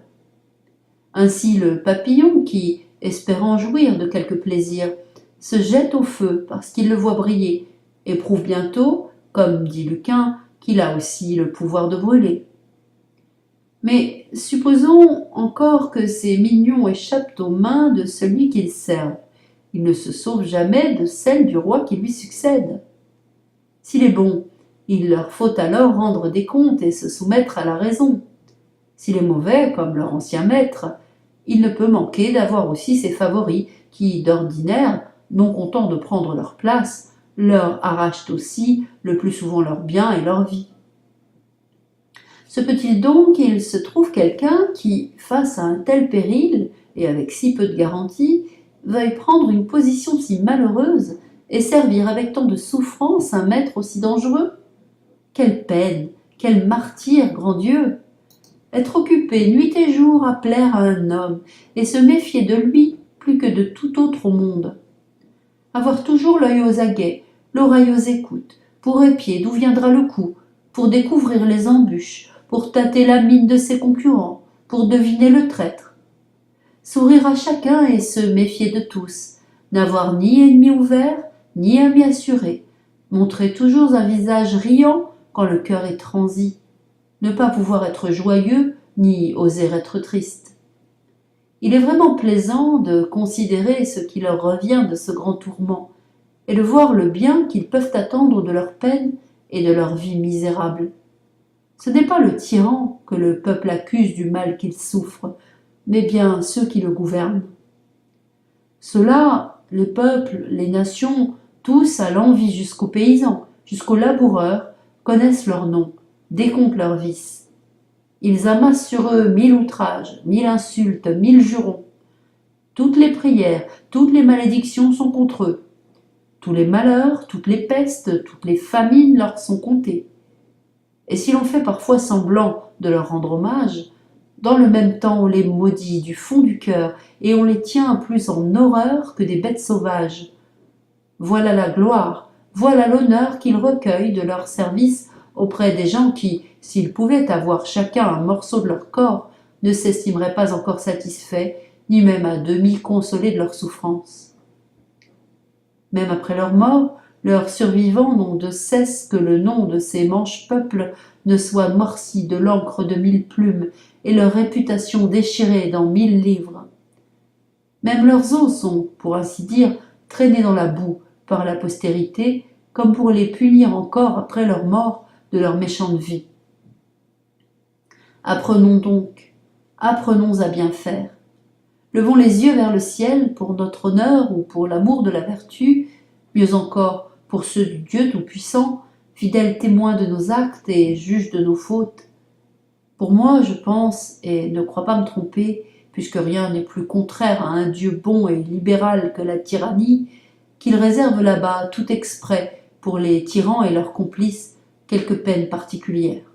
Ainsi le papillon qui, espérant jouir de quelque plaisir, se jette au feu parce qu'il le voit briller, éprouve bientôt, comme dit Lucain, qu'il a aussi le pouvoir de brûler. Mais supposons encore que ces mignons échappent aux mains de celui qu'ils servent. Ils ne se sauvent jamais de celles du roi qui lui succède. S'il est bon, il leur faut alors rendre des comptes et se soumettre à la raison. S'il est mauvais, comme leur ancien maître, il ne peut manquer d'avoir aussi ses favoris qui, d'ordinaire, non contents de prendre leur place, leur arrachent aussi le plus souvent leurs biens et leur vie. Se peut-il donc qu'il se trouve quelqu'un qui, face à un tel péril, et avec si peu de garantie, veuille prendre une position si malheureuse et servir avec tant de souffrance un maître aussi dangereux? Quelle peine, quel martyre, grand Dieu! Être occupé nuit et jour à plaire à un homme et se méfier de lui plus que de tout autre au monde. Avoir toujours l'œil aux aguets, l'oreille aux écoutes, pour épier d'où viendra le coup, pour découvrir les embûches, pour tâter la mine de ses concurrents, pour deviner le traître. Sourire à chacun et se méfier de tous, n'avoir ni ennemi ouvert, ni ami assuré, montrer toujours un visage riant quand le cœur est transi, ne pas pouvoir être joyeux ni oser être triste. Il est vraiment plaisant de considérer ce qui leur revient de ce grand tourment et de voir le bien qu'ils peuvent attendre de leur peine et de leur vie misérable. Ce n'est pas le tyran que le peuple accuse du mal qu'il souffre, mais bien ceux qui le gouvernent. Ceux-là, les peuples, les nations, tous à l'envi jusqu'aux paysans, jusqu'aux laboureurs, connaissent leur nom, décomptent leurs vices. Ils amassent sur eux 1000 outrages, 1000 insultes, 1000 jurons. Toutes les prières, toutes les malédictions sont contre eux. Tous les malheurs, toutes les pestes, toutes les famines leur sont comptées. Et si l'on fait parfois semblant de leur rendre hommage, dans le même temps on les maudit du fond du cœur et on les tient plus en horreur que des bêtes sauvages. Voilà la gloire, voilà l'honneur qu'ils recueillent de leur service auprès des gens qui, s'ils pouvaient avoir chacun un morceau de leur corps, ne s'estimeraient pas encore satisfaits, ni même à demi consolés de leur souffrance. Même après leur mort, leurs survivants n'ont de cesse que le nom de ces manches peuples ne soit morci de l'encre de 1000 plumes et leur réputation déchirée dans 1000 livres. Même leurs os sont, pour ainsi dire, traînés dans la boue par la postérité, comme pour les punir encore après leur mort de leur méchante vie. Apprenons donc, apprenons à bien faire. Levons les yeux vers le ciel pour notre honneur ou pour l'amour de la vertu, mieux encore pour ceux du Dieu Tout-Puissant, fidèle témoin de nos actes et juge de nos fautes. Pour moi, je pense, et ne crois pas me tromper, puisque rien n'est plus contraire à un Dieu bon et libéral que la tyrannie, qu'il réserve là-bas tout exprès pour les tyrans et leurs complices quelques peines particulières.